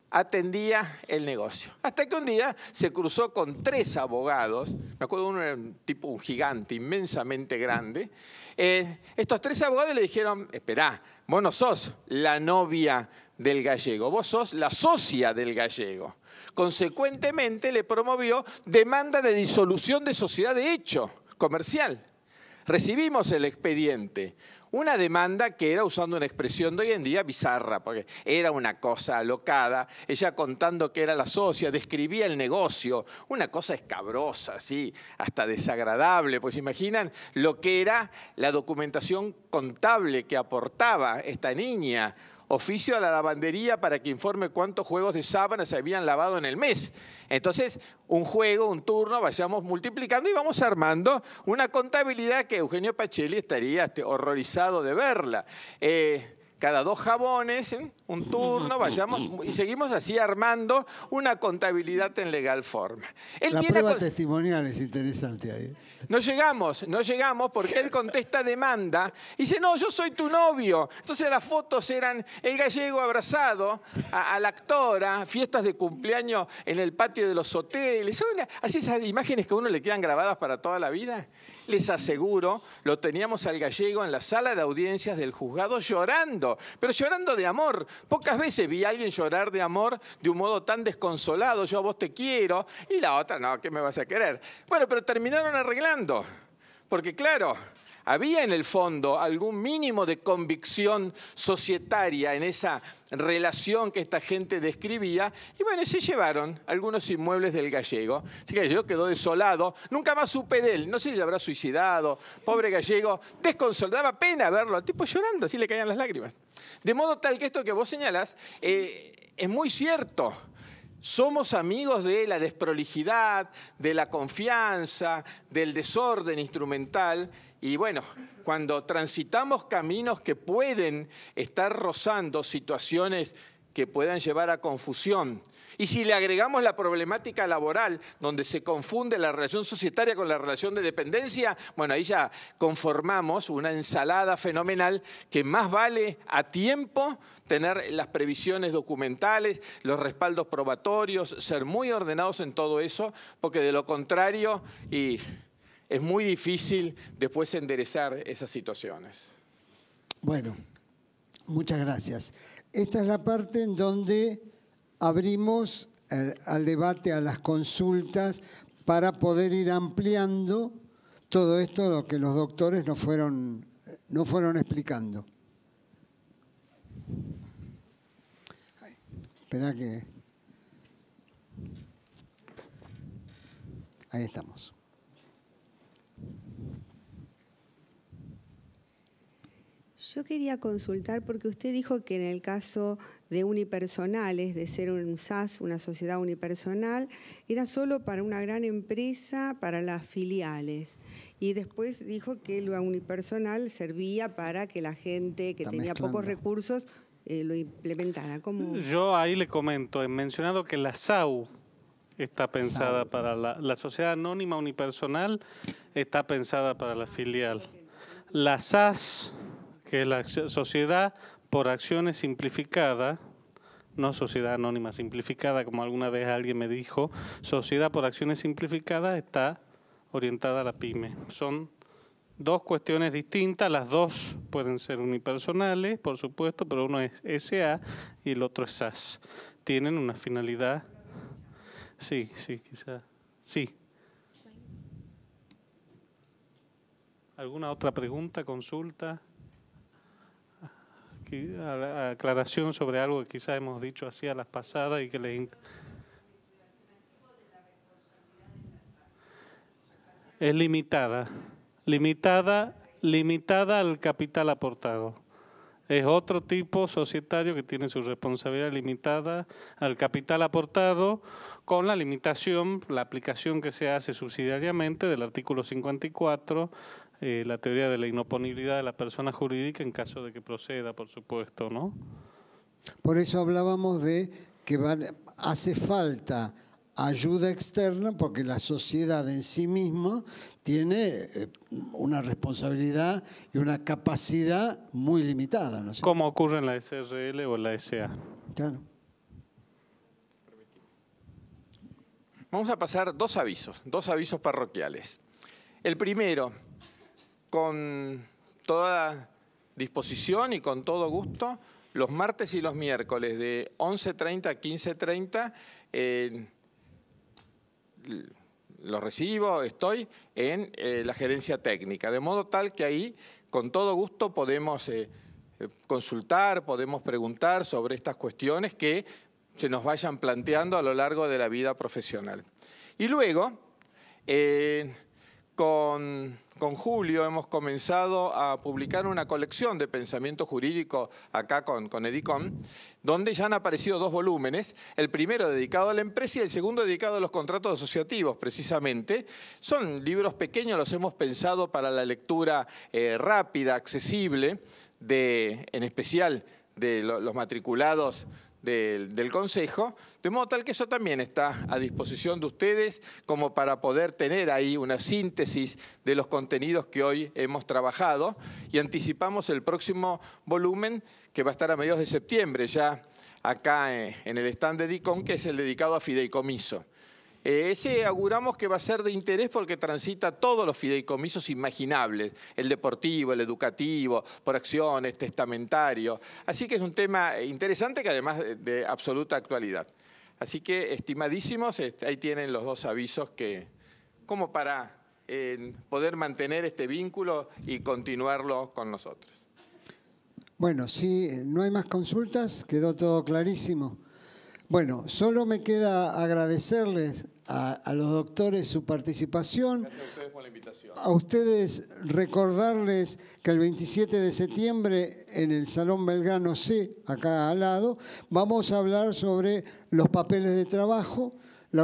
atendía el negocio. Hasta que un día se cruzó con 3 abogados, me acuerdo uno era un gigante, inmensamente grande. Estos 3 abogados le dijeron, esperá, vos no sos la novia del gallego, vos sos la socia del gallego. Consecuentemente le promovió demanda de disolución de sociedad de hecho comercial. Recibimos el expediente. una demanda que era, usando una expresión de hoy en día, bizarra, porque era una cosa alocada. Ella, contando que era la socia, describía el negocio, una cosa escabrosa, así, hasta desagradable. Pues imaginan lo que era la documentación contable que aportaba esta niña. Oficio a la lavandería para que informe cuántos juegos de sábana se habían lavado en el mes. Entonces, un juego, un turno, vayamos multiplicando y vamos armando una contabilidad que Eugenio Pacelli estaría horrorizado de verla. Cada 2 jabones, un turno, vayamos y seguimos así armando una contabilidad en legal forma. La prueba testimonial es interesante ahí. No llegamos porque él contesta demanda y dice, no, yo soy tu novio. Entonces las fotos eran el gallego abrazado a la actora, fiestas de cumpleaños en el patio de los hoteles. Así esas imágenes que a uno le quedan grabadas para toda la vida. Les aseguro, lo teníamos al gallego en la sala de audiencias del juzgado llorando, pero llorando de amor. Pocas veces vi a alguien llorar de amor de un modo tan desconsolado, yo a vos te quiero, y la otra, no, ¿qué me vas a querer? Bueno, pero terminaron arreglando, porque claro, había en el fondo algún mínimo de convicción societaria en esa relación que esta gente describía, y bueno, se llevaron algunos inmuebles del gallego. Así que el gallego quedó desolado, nunca más supe de él, no sé si se habrá suicidado, pobre gallego, desconsolado, daba pena verlo, al tipo llorando, así le caían las lágrimas. De modo tal que esto que vos señalás es muy cierto. Somos amigos de la desprolijidad, de la confianza, del desorden instrumental. Y bueno, cuando transitamos caminos que pueden estar rozando situaciones que puedan llevar a confusión, y si le agregamos la problemática laboral, donde se confunde la relación societaria con la relación de dependencia, bueno, ahí ya conformamos una ensalada fenomenal que más vale a tiempo tener las previsiones documentales, los respaldos probatorios, ser muy ordenados en todo eso, porque de lo contrario es muy difícil después enderezar esas situaciones. Bueno, muchas gracias. Esta es la parte en donde abrimos al debate, a las consultas, para poder ir ampliando todo esto lo que los doctores nos fueron explicando. Espera que... Ahí estamos. Yo quería consultar porque usted dijo que en el caso de unipersonales, de ser un SAS, una sociedad unipersonal, era solo para una gran empresa, para las filiales. Y después dijo que lo unipersonal servía para que la gente que tenía pocos recursos lo implementara. ¿Cómo? Yo ahí le comento, he mencionado que la SAU está pensada para la sociedad anónima unipersonal, está pensada para la filial. La SAS, que es la sociedad por acciones simplificada, no sociedad anónima simplificada, como alguna vez alguien me dijo, sociedad por acciones simplificadas está orientada a la pyme. Son dos cuestiones distintas, las dos pueden ser unipersonales, por supuesto, pero uno es SA y el otro es SAS. Tienen una finalidad, sí, quizá, sí. ¿Alguna otra pregunta, consulta? Aclaración sobre algo que quizás hemos dicho así a las pasadas y que les... Es limitada al capital aportado. Es otro tipo societario que tiene su responsabilidad limitada al capital aportado, con la limitación, la aplicación que se hace subsidiariamente del artículo 54, la teoría de la inoponibilidad de la persona jurídica en caso de que proceda, por supuesto, ¿no? Por eso hablábamos de que hace falta ayuda externa porque la sociedad en sí misma tiene una responsabilidad y una capacidad muy limitada, ¿no sé? Como ocurre en la SRL o en la SA. Claro. Vamos a pasar dos avisos parroquiales. El primero, con toda disposición y con todo gusto, los martes y los miércoles de 11:30 a 15:30 los recibo, estoy en la gerencia técnica, de modo tal que ahí con todo gusto podemos consultar, podemos preguntar sobre estas cuestiones que se nos vayan planteando a lo largo de la vida profesional. Y luego, con Julio hemos comenzado a publicar una colección de pensamiento jurídico acá con Edicom, donde ya han aparecido 2 volúmenes, el primero dedicado a la empresa y el segundo dedicado a los contratos asociativos, precisamente. Son libros pequeños, los hemos pensado para la lectura rápida, accesible, en especial de los matriculados del Consejo, de modo tal que eso también está a disposición de ustedes como para poder tener ahí una síntesis de los contenidos que hoy hemos trabajado, y anticipamos el próximo volumen que va a estar a mediados de septiembre ya acá en el stand de Edicom, que es el dedicado a fideicomiso. Ese auguramos que va a ser de interés porque transita todos los fideicomisos imaginables, el deportivo, el educativo, por acciones, testamentario. Así que es un tema interesante que además de absoluta actualidad. Así que, estimadísimos, ahí tienen los 2 avisos como para poder mantener este vínculo y continuarlo con nosotros. Bueno, si no hay más consultas, quedó todo clarísimo. Bueno, solo me queda agradecerles a los doctores su participación. Gracias a ustedes por la invitación. A ustedes recordarles que el 27 de septiembre en el Salón Belgrano C, acá al lado, vamos a hablar sobre los papeles de trabajo, su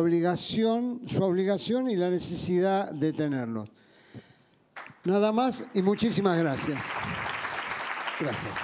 obligación y la necesidad de tenerlos. Nada más y muchísimas gracias. Gracias.